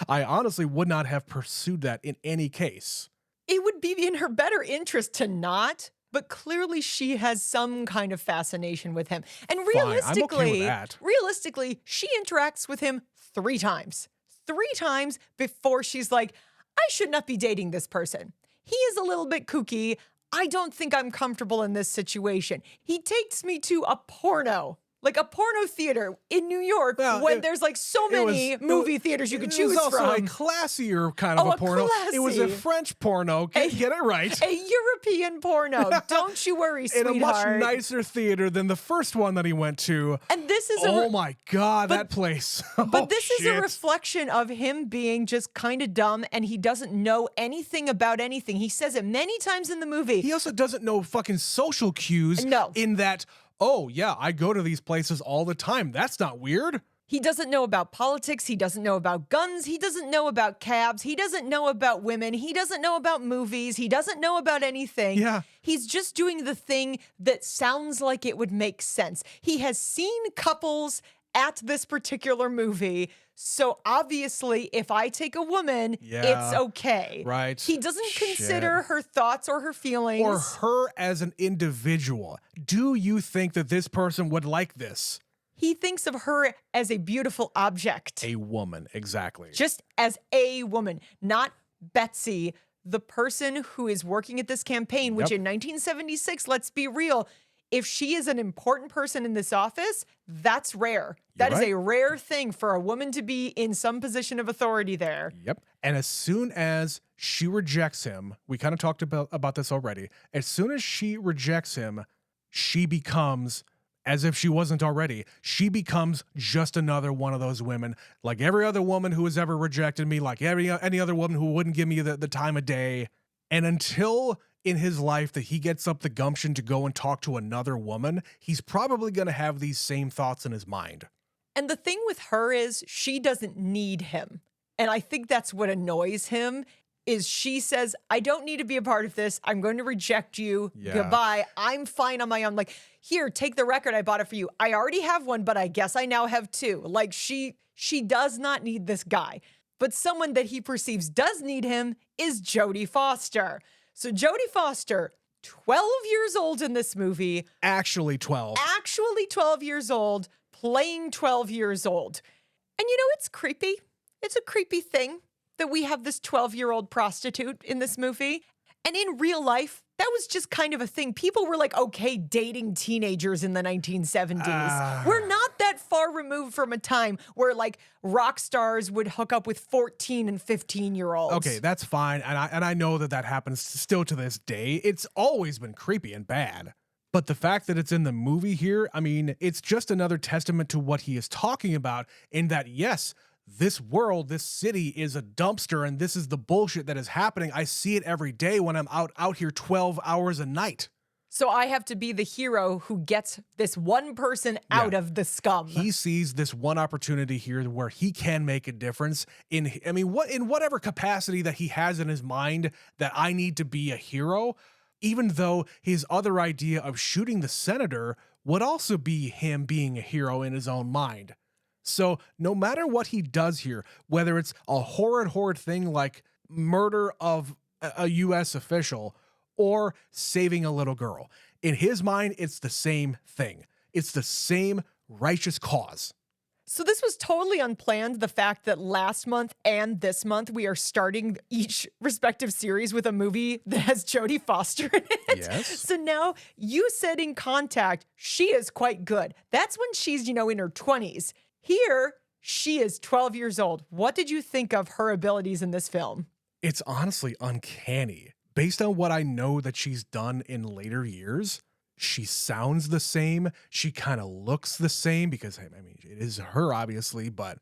honestly would not have pursued that in any case. It would be in her better interest to not, but clearly she has some kind of fascination with him. And realistically, she interacts with him 3 times. 3 times before she's like, I should not be dating this person. He is a little bit kooky. I don't think I'm comfortable in this situation. He takes me to a porno. Like a porno theater in New York there's like so many movie theaters you could choose from. It was also a classier kind of a porno. Classy. It was a French porno. Get it right. A European porno. Don't you worry, sweetheart. In a much nicer theater than the first one that he went to. And this is oh my God, that place. But this is a reflection of him being just kind of dumb, and he doesn't know anything about anything. He says it many times in the movie. He also doesn't know fucking social cues. No. In that, oh, yeah, I go to these places all the time. That's not weird. He doesn't know about politics. He doesn't know about guns. He doesn't know about cabs. He doesn't know about women. He doesn't know about movies. He doesn't know about anything. Yeah. He's just doing the thing that sounds like it would make sense. He has seen couples at this particular movie. So obviously, if I take a woman, it's okay. Right. He doesn't consider her thoughts or her feelings. Or her as an individual. Do you think that this person would like this? He thinks of her as a beautiful object. A woman, exactly. Just as a woman, not Betsy, the person who is working at this campaign, which in 1976, let's be real, if she is an important person in this office, that's rare. That is a rare thing for a woman to be in some position of authority there. Yep. And as soon as she rejects him, we kind of talked about this already. As soon as she rejects him, she becomes, as if she wasn't already, she becomes just another one of those women. Like every other woman who has ever rejected me, like any other woman who wouldn't give me the time of day. And until in his life that he gets up the gumption to go and talk to another woman, he's probably going to have these same thoughts in his mind. And the thing with her is she doesn't need him. And I think that's what annoys him is she says, I don't need to be a part of this. I'm going to reject you. Yeah. Goodbye. I'm fine on my own. Like, here, take the record. I bought it for you. I already have one, but I guess I now have two. Like, she does not need this guy. But someone that he perceives does need him is Jodie Foster. So Jodie Foster, 12 years old in this movie. Actually 12. Actually 12 years old, playing 12 years old. And you know, it's creepy. It's a creepy thing that we have this 12-year-old prostitute in this movie. And in real life, that was just kind of a thing. People were like, okay, dating teenagers in the 1970s. We're not that far removed from a time where like rock stars would hook up with 14 and 15-year-olds. Okay, that's fine. And I know that happens still to this day. It's always been creepy and bad. But the fact that it's in the movie here, I mean, it's just another testament to what he is talking about in that, yes, this world, this city is a dumpster and this is the bullshit that is happening. I see it every day when I'm out here 12 hours a night. So I have to be the hero who gets this one person out of the scum. He sees this one opportunity here where he can make a difference in whatever capacity that he has in his mind that I need to be a hero, even though his other idea of shooting the senator would also be him being a hero in his own mind. So no matter what he does here, whether it's a horrid thing like murder of a U.S. official or saving a little girl, in his mind, it's the same thing. It's the same righteous cause. So this was totally unplanned, the fact that last month and this month we are starting each respective series with a movie that has Jodie Foster in it. Yes. So now you said in Contact, she is quite good. That's when she's, in her 20s. Here, she is 12 years old. What did you think of her abilities in this film? It's honestly uncanny. Based on what I know that she's done in later years, she sounds the same. She kind of looks the same because, I mean, it is her, obviously, but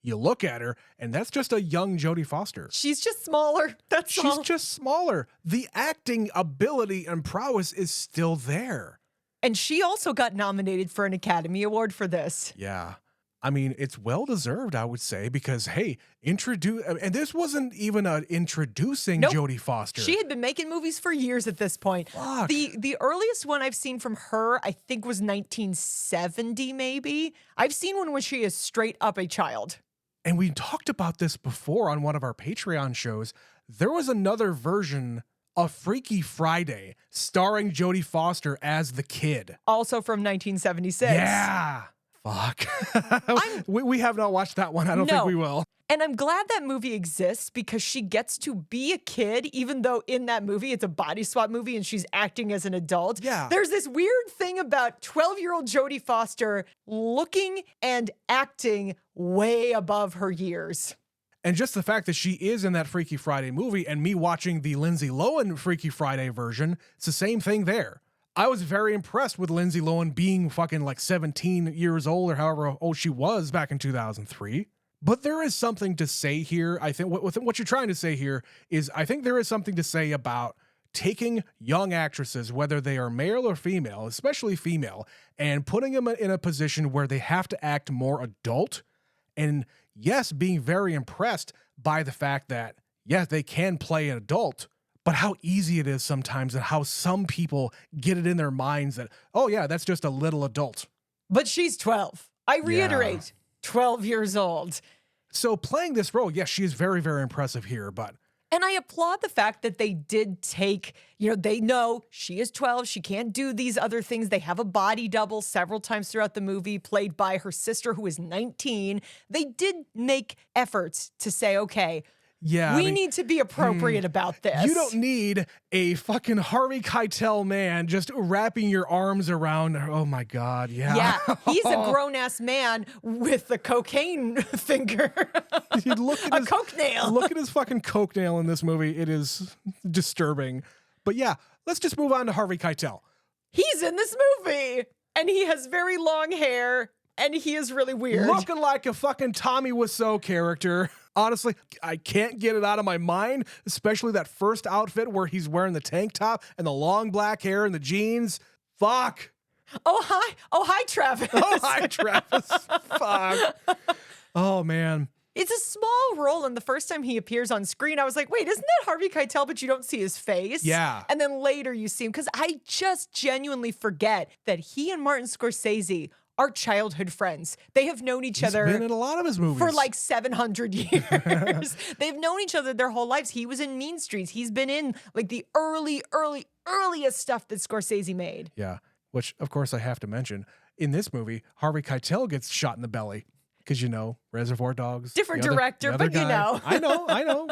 you look at her and that's just a young Jodie Foster. She's just smaller. That's all. She's just smaller. The acting ability and prowess is still there. And she also got nominated for an Academy Award for this. Yeah. I mean, it's well-deserved, I would say, because, hey, and this wasn't even introducing Jodie Foster. She had been making movies for years at this point. Fuck. The earliest one I've seen from her, I think, was 1970, maybe. I've seen one when she is straight up a child. And we talked about this before on one of our Patreon shows. There was another version of Freaky Friday starring Jodie Foster as the kid. Also from 1976. Yeah. Fuck. we have not watched that one. I don't think we will. And I'm glad that movie exists because she gets to be a kid, even though in that movie it's a body swap movie and she's acting as an adult. Yeah. There's this weird thing about 12-year-old Jodie Foster looking and acting way above her years. And just the fact that she is in that Freaky Friday movie and me watching the Lindsay Lohan Freaky Friday version, it's the same thing there. I was very impressed with Lindsay Lohan being fucking like 17 years old or however old she was back in 2003. But there is something to say here. I think what you're trying to say here is I think there is something to say about taking young actresses, whether they are male or female, especially female, and putting them in a position where they have to act more adult. And yes, being very impressed by the fact that, yes, they can play an adult, but how easy it is sometimes and how some people get it in their minds that, oh yeah, that's just a little adult. But she's 12. I reiterate, 12 years old. So playing this role, yes, she is very, very impressive here, but... And I applaud the fact that they did take, they know she is 12. She can't do these other things. They have a body double several times throughout the movie played by her sister who is 19. They did make efforts to say, okay, we need to be appropriate about this. You don't need a fucking Harvey Keitel man just wrapping your arms around. Oh my God, yeah. Yeah, he's a grown-ass man with a cocaine finger. Look at a coke nail. Look at his fucking coke nail in this movie. It is disturbing. But yeah, let's just move on to Harvey Keitel. He's in this movie, and he has very long hair, and he is really weird. Looking like a fucking Tommy Wiseau character. Honestly, I can't get it out of my mind, especially that first outfit where he's wearing the tank top and the long black hair and the jeans. Fuck. Oh, hi. Oh, hi, Travis. Oh, hi, Travis. Fuck. Oh, man. It's a small role, and the first time he appears on screen, I was like, wait, isn't that Harvey Keitel, but you don't see his face? Yeah. And then later you see him, because I just genuinely forget that he and Martin Scorsese are childhood friends. They have known each other. He's been in a lot of his movies. For like 700 years. They've known each other their whole lives. He was in Mean Streets. He's been in like the earliest stuff that Scorsese made. Yeah, which of course I have to mention. In this movie, Harvey Keitel gets shot in the belly. Because, Reservoir Dogs. Different director, but guy. I know.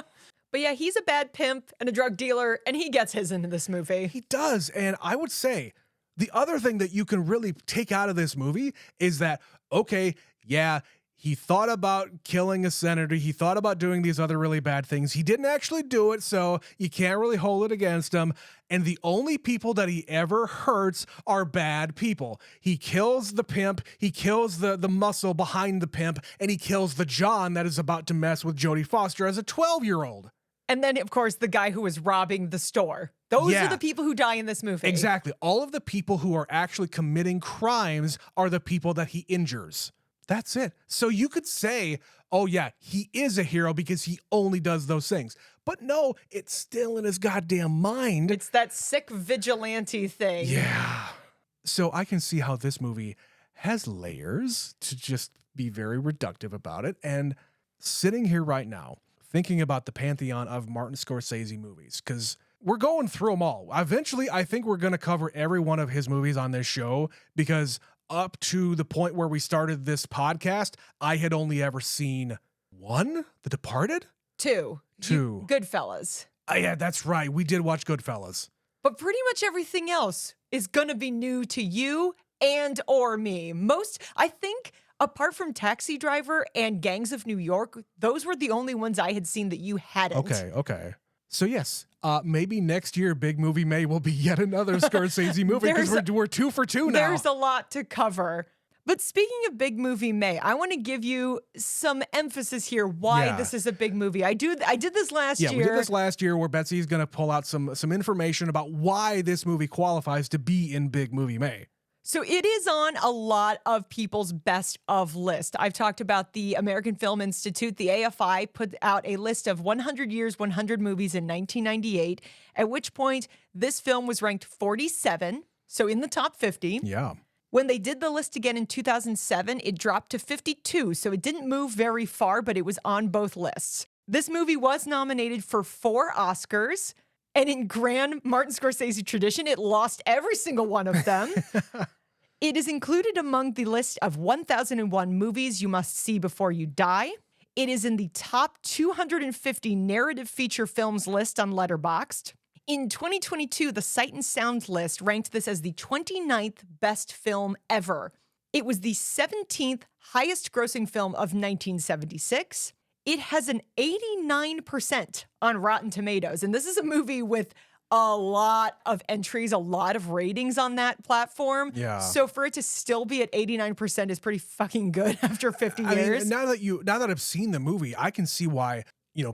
But yeah, he's a bad pimp and a drug dealer, and he gets his into this movie. He does. And I would say the other thing that you can really take out of this movie is that, okay, yeah, he thought about killing a senator. He thought about doing these other really bad things. He didn't actually do it, so you can't really hold it against him. And the only people that he ever hurts are bad people. He kills the pimp, he kills the muscle behind the pimp, and he kills the John that is about to mess with Jodie Foster as a 12-year-old. And then, of course, the guy who was robbing the store. Those are the people who die in this movie. Exactly. All of the people who are actually committing crimes are the people that he injures. That's it. So you could say, oh yeah, he is a hero because he only does those things. But no, it's still in his goddamn mind. It's that sick vigilante thing. Yeah. So I can see how this movie has layers, to just be very reductive about it. And sitting here right now, thinking about the pantheon of Martin Scorsese movies, because we're going through them all. Eventually, I think we're going to cover every one of his movies on this show, because up to the point where we started this podcast, I had only ever seen one, The Departed? Two. Goodfellas. Yeah, that's right. We did watch Goodfellas. But pretty much everything else is going to be new to you and or me. I think, apart from Taxi Driver and Gangs of New York, those were the only ones I had seen that you hadn't. Okay. So yes, maybe next year, Big Movie May will be yet another Scorsese movie, because we're 2 for 2 now. There's a lot to cover. But speaking of Big Movie May, I want to give you some emphasis here why this is a big movie. I did this last year. Yeah, we did this last year, where Betsy's going to pull out some information about why this movie qualifies to be in Big Movie May. So it is on a lot of people's best of list. I've talked about the American Film Institute. The AFI put out a list of 100 Years, 100 Movies in 1998, at which point this film was ranked 47, so in the top 50. Yeah. When they did the list again in 2007, it dropped to 52, so it didn't move very far, but it was on both lists. This movie was nominated for 4 Oscars, and in grand Martin Scorsese tradition, it lost every single one of them. It is included among the list of 1001 movies you must see before you die. It is in the top 250 narrative feature films list on Letterboxd. In 2022, the Sight and Sound list ranked this as the 29th best film ever. It was the 17th highest grossing film of 1976. It has an 89% on Rotten Tomatoes, and this is a movie with a lot of entries, a lot of ratings on that platform. Yeah. So for it to still be at 89% is pretty fucking good after 50 years. I mean, now that I've seen the movie, I can see why,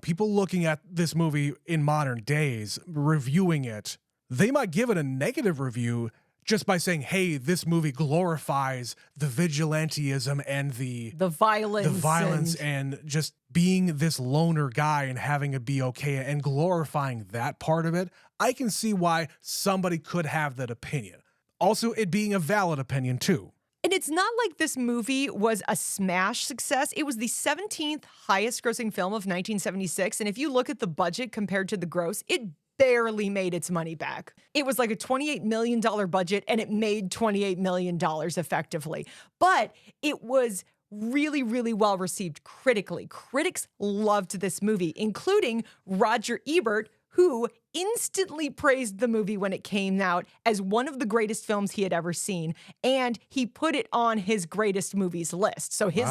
people looking at this movie in modern days, reviewing it, they might give it a negative review just by saying, hey, this movie glorifies the vigilantism and the violence and just being this loner guy and having it be okay and glorifying that part of it. I can see why somebody could have that opinion. Also, it being a valid opinion too. And it's not like this movie was a smash success. It was the 17th highest grossing film of 1976. And if you look at the budget compared to the gross, it barely made its money back. It was like a $28 million budget, and it made $28 million effectively. But it was really, really well received critically. Critics loved this movie, including Roger Ebert, who instantly praised the movie when it came out as one of the greatest films he had ever seen. And he put it on his greatest movies list. So his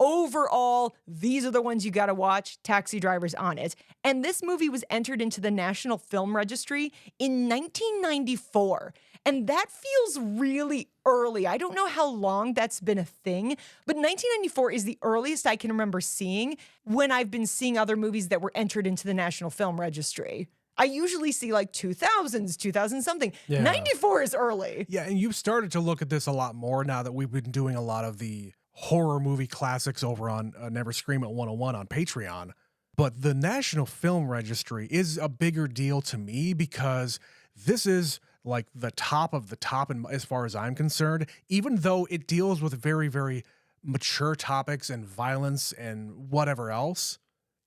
overall, these are the ones you got to watch. Taxi Driver's on it. And this movie was entered into the National Film Registry in 1994. And that feels really early. I don't know how long that's been a thing, but 1994 is the earliest I can remember seeing when I've been seeing other movies that were entered into the National Film Registry. I usually see like 2000s, 2000 something. Yeah. 94 is early. Yeah, and you've started to look at this a lot more now that we've been doing a lot of the horror movie classics over on Never Scream It 101 on Patreon. But the National Film Registry is a bigger deal to me because this is like the top of the top as far as I'm concerned, even though it deals with very, very mature topics and violence and whatever else.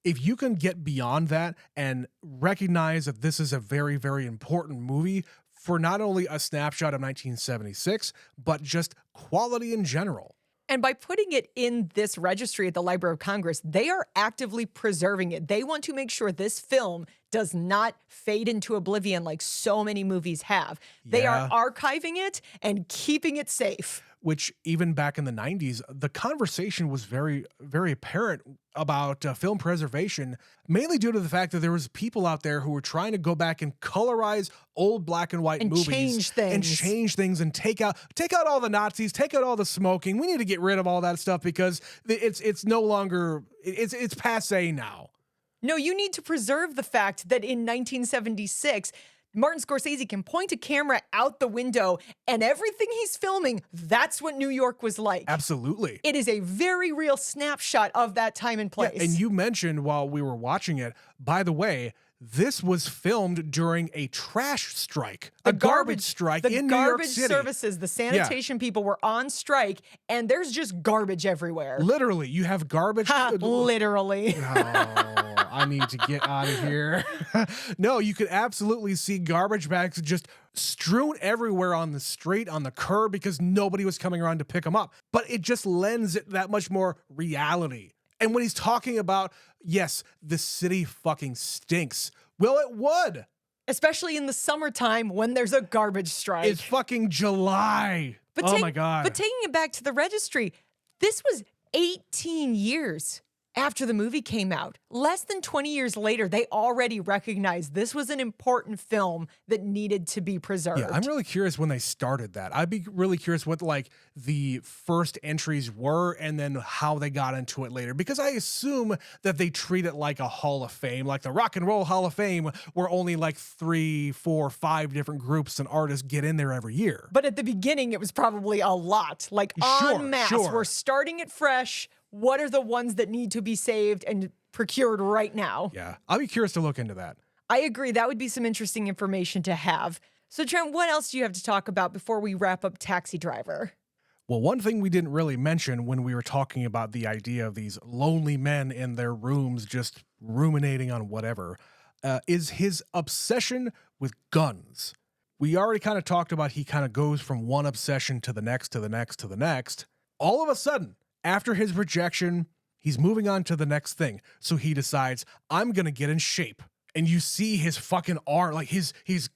If you can get beyond that and recognize that this is a very, very important movie for not only a snapshot of 1976, but just quality in general. And by putting it in this registry at the Library of Congress, they are actively preserving it. They want to make sure this film does not fade into oblivion like so many movies have. They are archiving it and keeping it safe. Which even back in the 90s, the conversation was very, very apparent about film preservation, mainly due to the fact that there was people out there who were trying to go back and colorize old black and white movies and change things and take out all the Nazis, take out all the smoking. We need to get rid of all that stuff because it's no longer, it's passe now. No, you need to preserve the fact that in 1976, Martin Scorsese can point a camera out the window and everything he's filming, that's what New York was like. Absolutely. It is a very real snapshot of that time and place. Yeah, and you mentioned while we were watching it, by the way, this was filmed during a trash strike, a garbage strike in New York City. The garbage services, the sanitation people were on strike, and there's just garbage everywhere. Literally, you have garbage. Literally. Oh, I need to get out of here. No, you could absolutely see garbage bags just strewn everywhere on the street, on the curb, because nobody was coming around to pick them up. But it just lends it that much more reality. And when he's talking about, yes, the city fucking stinks. Well, it would. Especially in the summertime when there's a garbage strike. It's fucking July. Oh my God. But taking it back to the registry, this was 18 years after the movie came out. Less than 20 years later, they already recognized this was an important film that needed to be preserved. Yeah, I'm really curious when they started that. I'd be really curious what like the first entries were and then how they got into it later. Because I assume that they treat it like a Hall of Fame, like the Rock and Roll Hall of Fame, where only like 3, 4, 5 different groups and artists get in there every year. But at the beginning, it was probably a lot. Like en masse. We're starting it fresh. What are the ones that need to be saved and procured right now? Yeah, I'll be curious to look into that. I agree. That would be some interesting information to have. So, Trent, what else do you have to talk about before we wrap up Taxi Driver? Well, one thing we didn't really mention when we were talking about the idea of these lonely men in their rooms just ruminating on whatever is his obsession with guns. We already kind of talked about he kind of goes from one obsession to the next, to the next, to the next. All of a sudden, after his rejection, he's moving on to the next thing. So he decides, I'm going to get in shape. And you see his fucking arm, like his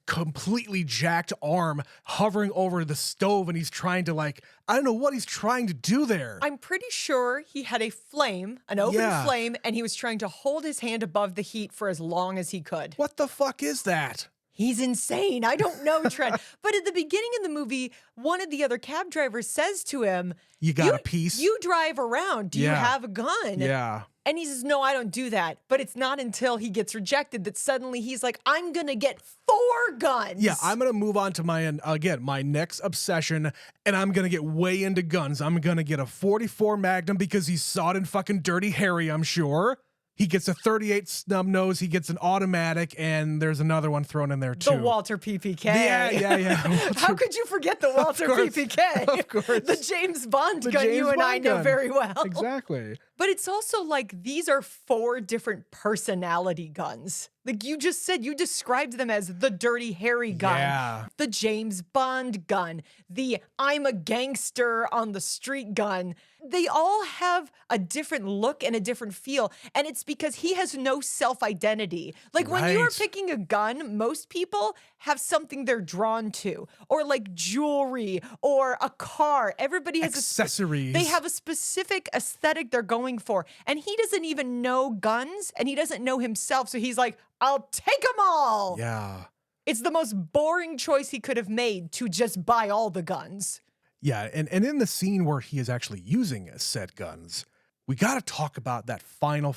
completely jacked arm hovering over the stove. And he's trying to I don't know what he's trying to do there. I'm pretty sure he had a flame, an open flame, and he was trying to hold his hand above the heat for as long as he could. What the fuck is that? He's insane. I don't know, Trent. But at the beginning of the movie, one of the other cab drivers says to him, You got a piece? You drive around. Do you have a gun? Yeah. And he says, no, I don't do that. But it's not until he gets rejected that suddenly he's like, I'm going to get 4 guns. Yeah, I'm going to move on to my next obsession, and I'm going to get way into guns. I'm going to get a .44 Magnum because he saw it in fucking Dirty Harry, I'm sure. He gets a .38 snub nose. He gets an automatic, and there's another one thrown in there too. The Walter PPK. Yeah. How could you forget the Walter PPK? Of course. The James Bond gun you and I know very well. Exactly. But it's also like these are 4 different personality guns. Like you just said, you described them as the Dirty Harry gun, the James Bond gun, the I'm a gangster on the street gun. They all have a different look and a different feel. And it's because he has no self-identity. Like when you're picking a gun, most people have something they're drawn to, or like jewelry or a car. Everybody has accessories. They have a specific aesthetic they're going for. And he doesn't even know guns and he doesn't know himself. So he's like, I'll take them all. Yeah. It's the most boring choice he could have made to just buy all the guns. Yeah, and in the scene where he is actually using said guns, we got to talk about that final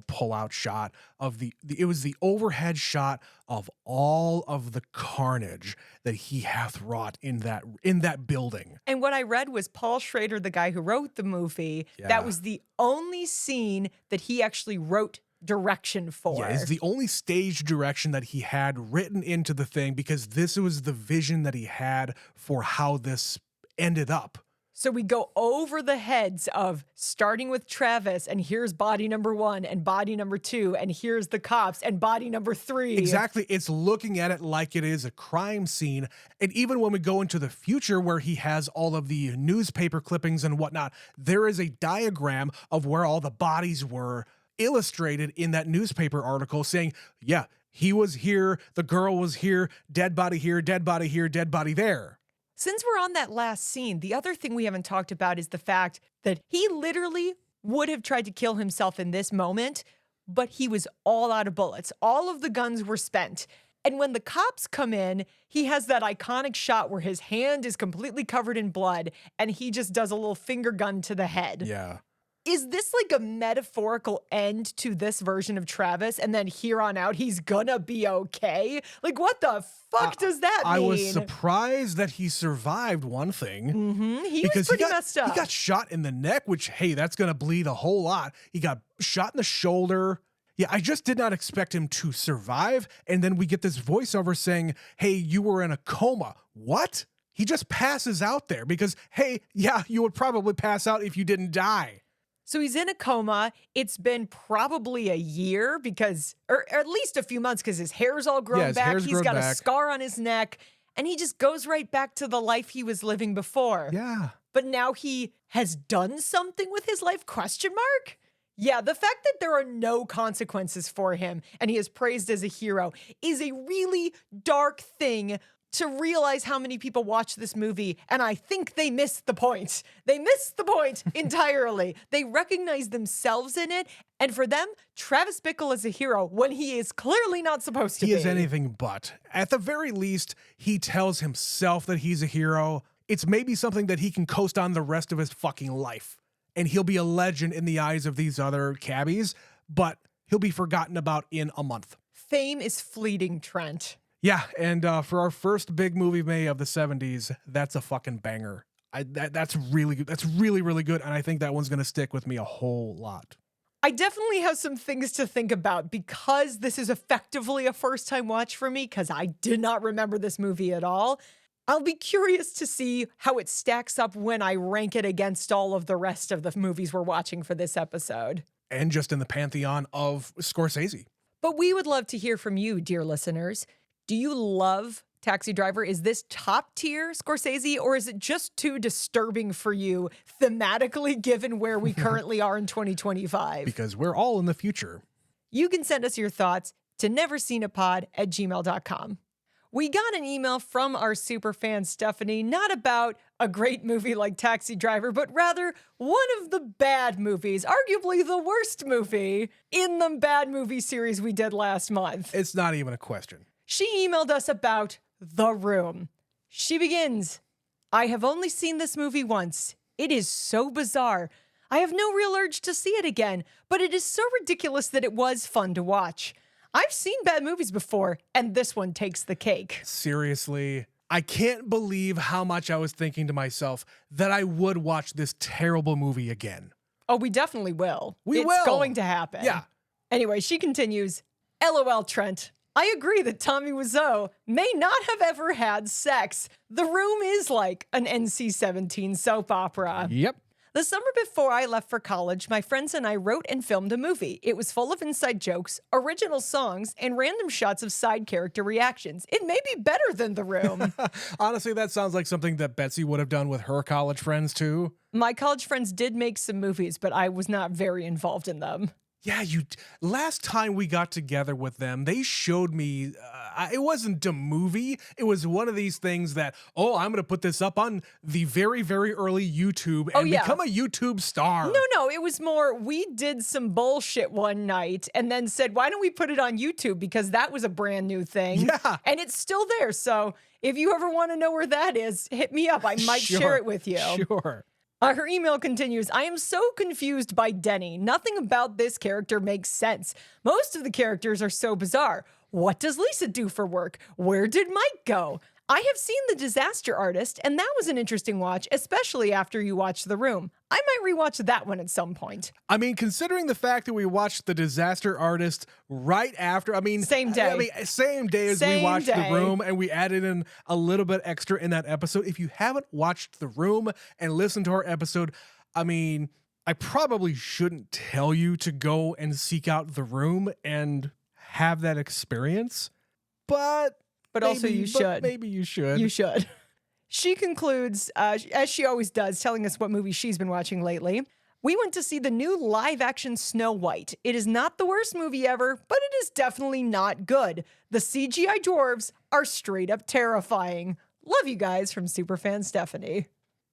pull-out shot of it was the overhead shot of all of the carnage that he hath wrought in that building. And what I read was Paul Schrader, the guy who wrote the movie, that was the only scene that he actually wrote direction for. Yeah, it's the only stage direction that he had written into the thing, because this was the vision that he had for how this ended up. So we go over the heads of starting with Travis, and here's body number 1 and body number 2, and here's the cops and body number 3. Exactly. It's looking at it like it is a crime scene. And even when we go into the future where he has all of the newspaper clippings and whatnot, there is a diagram of where all the bodies were illustrated in that newspaper article saying, yeah, he was here, the girl was here, dead body here, dead body here, dead body there. Since we're on that last scene, the other thing we haven't talked about is the fact that he literally would have tried to kill himself in this moment, but he was all out of bullets. All of the guns were spent. And when the cops come in, he has that iconic shot where his hand is completely covered in blood and he just does a little finger gun to the head. Yeah. Is this like a metaphorical end to this version of Travis, and then here on out he's gonna be okay? Like, what the fuck does that mean? I was surprised that he survived, one thing. He was pretty messed up. He got shot in the neck, which, hey, that's gonna bleed a whole lot. He got shot in the shoulder. Yeah, I just did not expect him to survive. And then we get this voiceover saying, hey, you were in a coma. What? He just passes out there because, hey, yeah, you would probably pass out if you didn't die. So he's in a coma. It's been probably a year or at least a few months, because his hair's all grown back. He's got a scar on his neck, and he just goes right back to the life he was living before. Yeah. But now he has done something with his life, ? Yeah, the fact that there are no consequences for him and he is praised as a hero is a really dark thing to realize how many people watch this movie, and I think they missed the point. They missed the point entirely. They recognize themselves in it, and for them, Travis Bickle is a hero when he is clearly not supposed to be. He is anything but. At the very least, he tells himself that he's a hero. It's maybe something that he can coast on the rest of his fucking life, and he'll be a legend in the eyes of these other cabbies, but he'll be forgotten about in a month. Fame is fleeting, Trent. Yeah, and for our first big movie May of the 70s, that's a fucking banger. That's really good. That's really, really good, and I think that one's going to stick with me a whole lot. I definitely have some things to think about because this is effectively a first-time watch for me, because I did not remember this movie at all. I'll be curious to see how it stacks up when I rank it against all of the rest of the movies we're watching for this episode. And just in the pantheon of Scorsese. But we would love to hear from you, dear listeners. Do you love Taxi Driver? Is this top tier Scorsese, or is it just too disturbing for you thematically given where we currently are in 2025? Because we're all in the future. You can send us your thoughts to neverseenapod@gmail.com. We got an email from our superfan Stephanie, not about a great movie like Taxi Driver, but rather one of the bad movies, arguably the worst movie in the bad movie series we did last month. It's not even a question. She emailed us about The Room. She begins, I have only seen this movie once. It is so bizarre. I have no real urge to see it again, but it is so ridiculous that it was fun to watch. I've seen bad movies before, and this one takes the cake. Seriously, I can't believe how much I was thinking to myself that I would watch this terrible movie again. Oh, we definitely will. It's going to happen. Yeah. Anyway, she continues, LOL, Trent. I agree that Tommy Wiseau may not have ever had sex. The Room is like an NC-17 soap opera. Yep. The summer before I left for college, my friends and I wrote and filmed a movie. It was full of inside jokes, original songs, and random shots of side character reactions. It may be better than The Room. Honestly, that sounds like something that Betsy would have done with her college friends too. My college friends did make some movies, but I was not very involved in them. Yeah, last time we got together with them, they showed me It wasn't a movie. It was one of these things that, oh, I'm going to put this up on the very, very early YouTube and become a YouTube star. No, it was more, we did some bullshit one night and then said, why don't we put it on YouTube? Because that was a brand new thing. Yeah. And it's still there. So if you ever want to know where that is, hit me up. I might share it with you. Sure. Her email continues, I am so confused by Denny. Nothing about this character makes sense. Most of the characters are so bizarre. What does Lisa do for work? Where did Mike go? I have seen The Disaster Artist, and that was an interesting watch, especially after you watched The Room. I might rewatch that one at some point. I mean, considering the fact that we watched The Disaster Artist right after, same day. Same day as we watched The Room, and we added in a little bit extra in that episode. If you haven't watched The Room and listened to our episode, I mean, I probably shouldn't tell you to go and seek out The Room and have that experience, but also you should. Maybe you should. You should. She concludes, as she always does, telling us what movie she's been watching lately. We went to see the new live-action Snow White. It is not the worst movie ever, but it is definitely not good. The CGI dwarves are straight up terrifying. Love you guys, from Superfan Stephanie.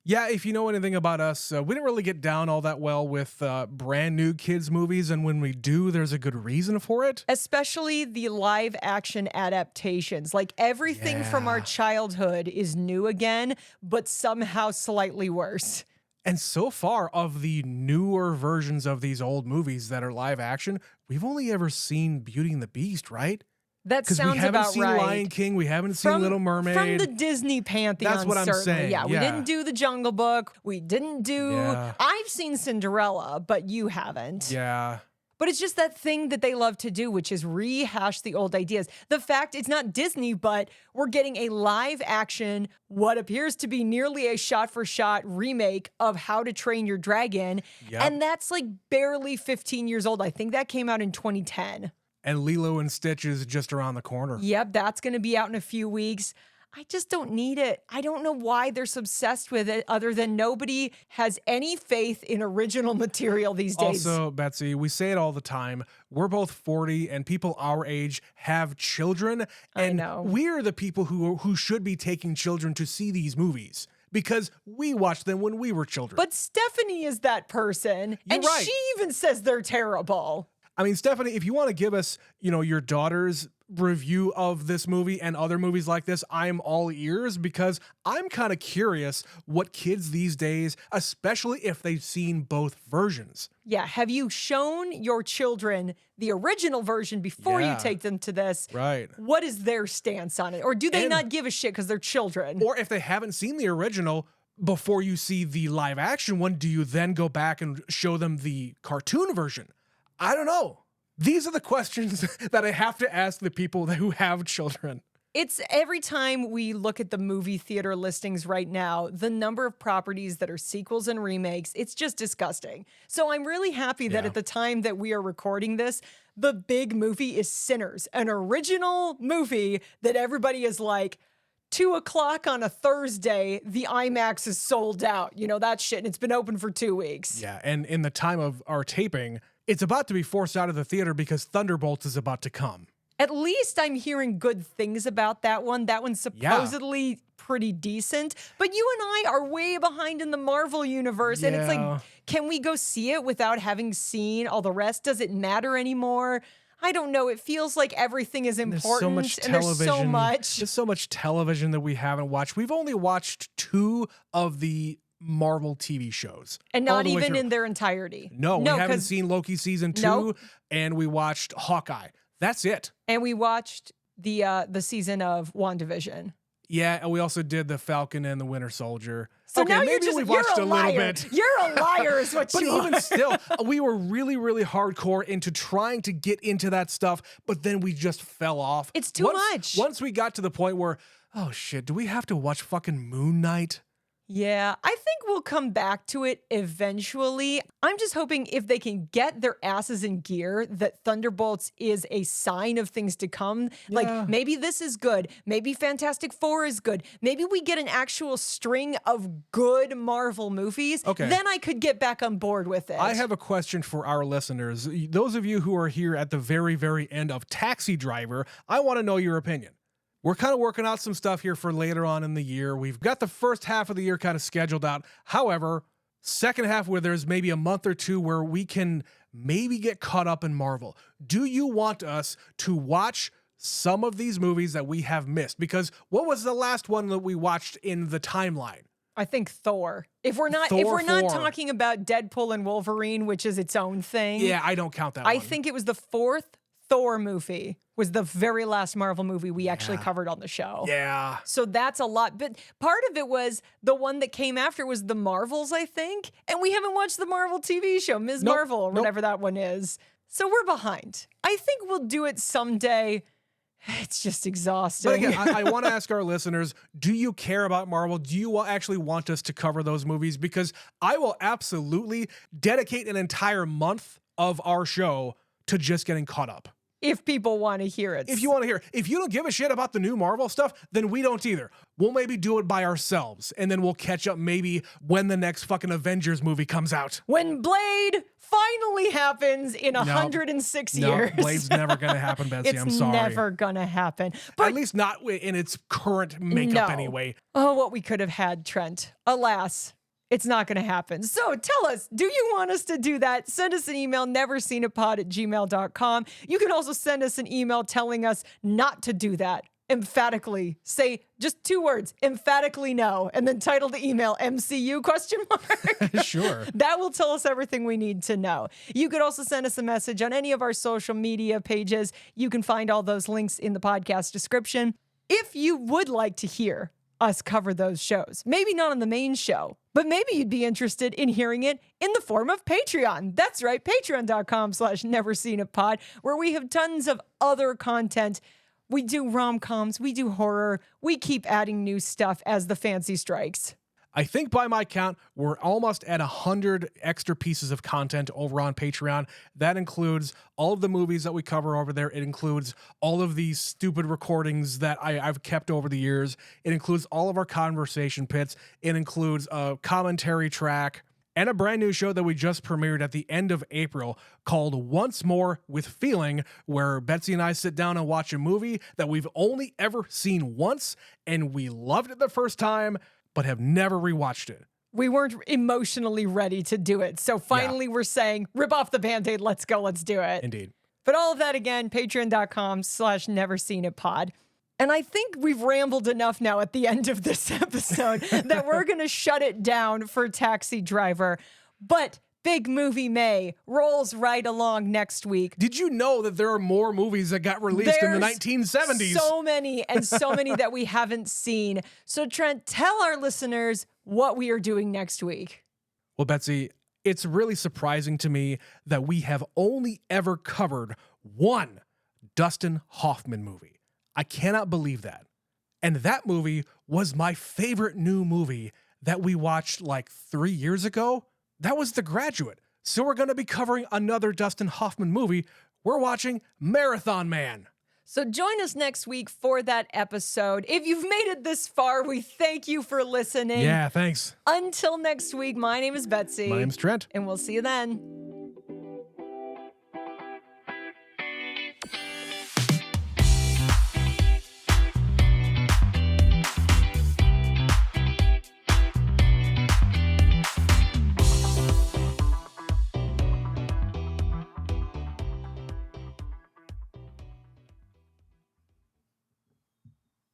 Yeah, if you know anything about us, we didn't really get down all that well with brand new kids movies, and when we do, there's a good reason for it. Especially the live action adaptations. Like everything from our childhood is new again, but somehow slightly worse. And so far, of the newer versions of these old movies that are live action, we've only ever seen Beauty and the Beast, right? That sounds about right. We haven't seen Lion King. We haven't seen Little Mermaid. From the Disney Pantheon, that's what I'm saying. Yeah, we didn't do The Jungle Book. We didn't do... I've seen Cinderella, but you haven't. Yeah. But it's just that thing that they love to do, which is rehash the old ideas. The fact it's not Disney, but we're getting a live action, what appears to be nearly a shot-for-shot remake of How to Train Your Dragon. Yep. And that's like barely 15 years old. I think that came out in 2010. And Lilo and Stitch is just around the corner. Yep, that's going to be out in a few weeks. I just don't need it. I don't know why they're so obsessed with it, other than nobody has any faith in original material these days. Also, Betsy, we say it all the time. We're both 40, and people our age have children. And we're the people who should be taking children to see these movies, because we watched them when we were children. But Stephanie is that person, and she even says they're terrible. I mean, Stephanie, if you want to give us, your daughter's review of this movie and other movies like this, I'm all ears, because I'm kind of curious what kids these days, especially if they've seen both versions. Yeah. Have you shown your children the original version before you take them to this? Right. What is their stance on it? Or do they not give a shit because they're children? Or if they haven't seen the original before you see the live action one, do you then go back and show them the cartoon version? I don't know. These are the questions that I have to ask the people who have children. It's every time we look at the movie theater listings right now, the number of properties that are sequels and remakes, it's just disgusting. So I'm really happy that at the time that we are recording this, the big movie is Sinners, an original movie that everybody is like, 2:00 on a Thursday, the IMAX is sold out. That shit, and it's been open for 2 weeks. Yeah, and in the time of our taping, it's about to be forced out of the theater because Thunderbolts is about to come. At least I'm hearing good things about that one. That one's supposedly pretty decent. But you and I are way behind in the Marvel universe. And it's like, can we go see it without having seen all the rest? Does it matter anymore? I don't know. It feels like everything is important. There's so much television. There's so much television that we haven't watched. We've only watched 2 of the Marvel TV shows. And not even in their entirety. No, we haven't seen Loki season 2, and we watched Hawkeye. That's it. And we watched the season of WandaVision. Yeah, and we also did the Falcon and the Winter Soldier. So now maybe we've watched a little bit. You're a liar is what you are. But even still, we were really, really hardcore into trying to get into that stuff, but then we just fell off. It's too much. Once we got to the point where, oh shit, do we have to watch fucking Moon Knight? Yeah, I think we'll come back to it eventually. I'm just hoping if they can get their asses in gear, that Thunderbolts is a sign of things to come. Like, Yeah. maybe this is good. Maybe Fantastic Four is good. Maybe we get an actual string of good Marvel movies. Okay. Then I could get back on board with it. I have a question for our listeners. Those of you who are here at the very, very end of Taxi Driver, I want to know your opinion. We're kind of working out some stuff here for later on in the year. We've got the first half of the year kind of scheduled out. However, second half where there's maybe a month or two where we can maybe get caught up in Marvel. Do you want us to watch some of these movies that we have missed? Because what was the last one that we watched in the timeline? I think Thor. If we're not Thor not 4. talking about Deadpool and Wolverine, which is its own thing. Yeah, I don't count that one. I think it was the fourth Thor movie was the very last Marvel movie we actually covered on the show. Yeah. So that's a lot. But part of it was the one that came after was the Marvels, I think. And we haven't watched the Marvel TV show, Ms. Marvel, or whatever that one is. So we're behind. I think we'll do it someday. It's just exhausting. But again, I want to ask our listeners, do you care about Marvel? Do you actually want us to cover those movies? Because I will absolutely dedicate an entire month of our show to just getting caught up. If people want to hear it. If you want to hear it. If you don't give a shit about the new Marvel stuff, then we don't either. We'll maybe do it by ourselves, and then we'll catch up maybe when the next fucking Avengers movie comes out. When Blade finally happens in 106 years. No, Blade's never going to happen, Betsy. I'm sorry. It's never going to happen. But at least not in its current makeup anyway. Oh, what we could have had, Trent. Alas. It's not going to happen. So tell us, do you want us to do that? Send us an email, neverseenitpod@gmail.com. You can also send us an email telling us not to do that. Emphatically. Say just 2 words, emphatically no, and then title the email MCU ? Sure. That will tell us everything we need to know. You could also send us a message on any of our social media pages. You can find all those links in the podcast description. If you would like to hear us cover those shows, maybe not on the main show, but maybe you'd be interested in hearing it in the form of Patreon. That's right, patreon.com/neverseenitpod, where we have tons of other content. We do rom-coms, we do horror, we keep adding new stuff as the fancy strikes. I think by my count, we're almost at 100 extra pieces of content over on Patreon. That includes all of the movies that we cover over there. It includes all of these stupid recordings that I've kept over the years. It includes all of our conversation pits. It includes a commentary track and a brand new show that we just premiered at the end of April called Once More with Feeling, where Betsy and I sit down and watch a movie that we've only ever seen once, and we loved it the first time, but have never rewatched it. We weren't emotionally ready to do it. So finally we're saying, rip off the Band-Aid, let's go, let's do it. Indeed. But all of that again, patreon.com/neverseenitpod. And I think we've rambled enough now at the end of this episode that we're going to shut it down for Taxi Driver. But Big Movie May rolls right along next week. Did you know that there are more movies that got released in the 1970s? So many that we haven't seen. So Trent, tell our listeners what we are doing next week. Well, Betsy, it's really surprising to me that we have only ever covered one Dustin Hoffman movie. I cannot believe that. And that movie was my favorite new movie that we watched like 3 years ago. That was The Graduate. So we're going to be covering another Dustin Hoffman movie. We're watching Marathon Man. So join us next week for that episode. If you've made it this far, we thank you for listening. Yeah, thanks. Until next week, my name is Betsy. My name's Trent. And we'll see you then.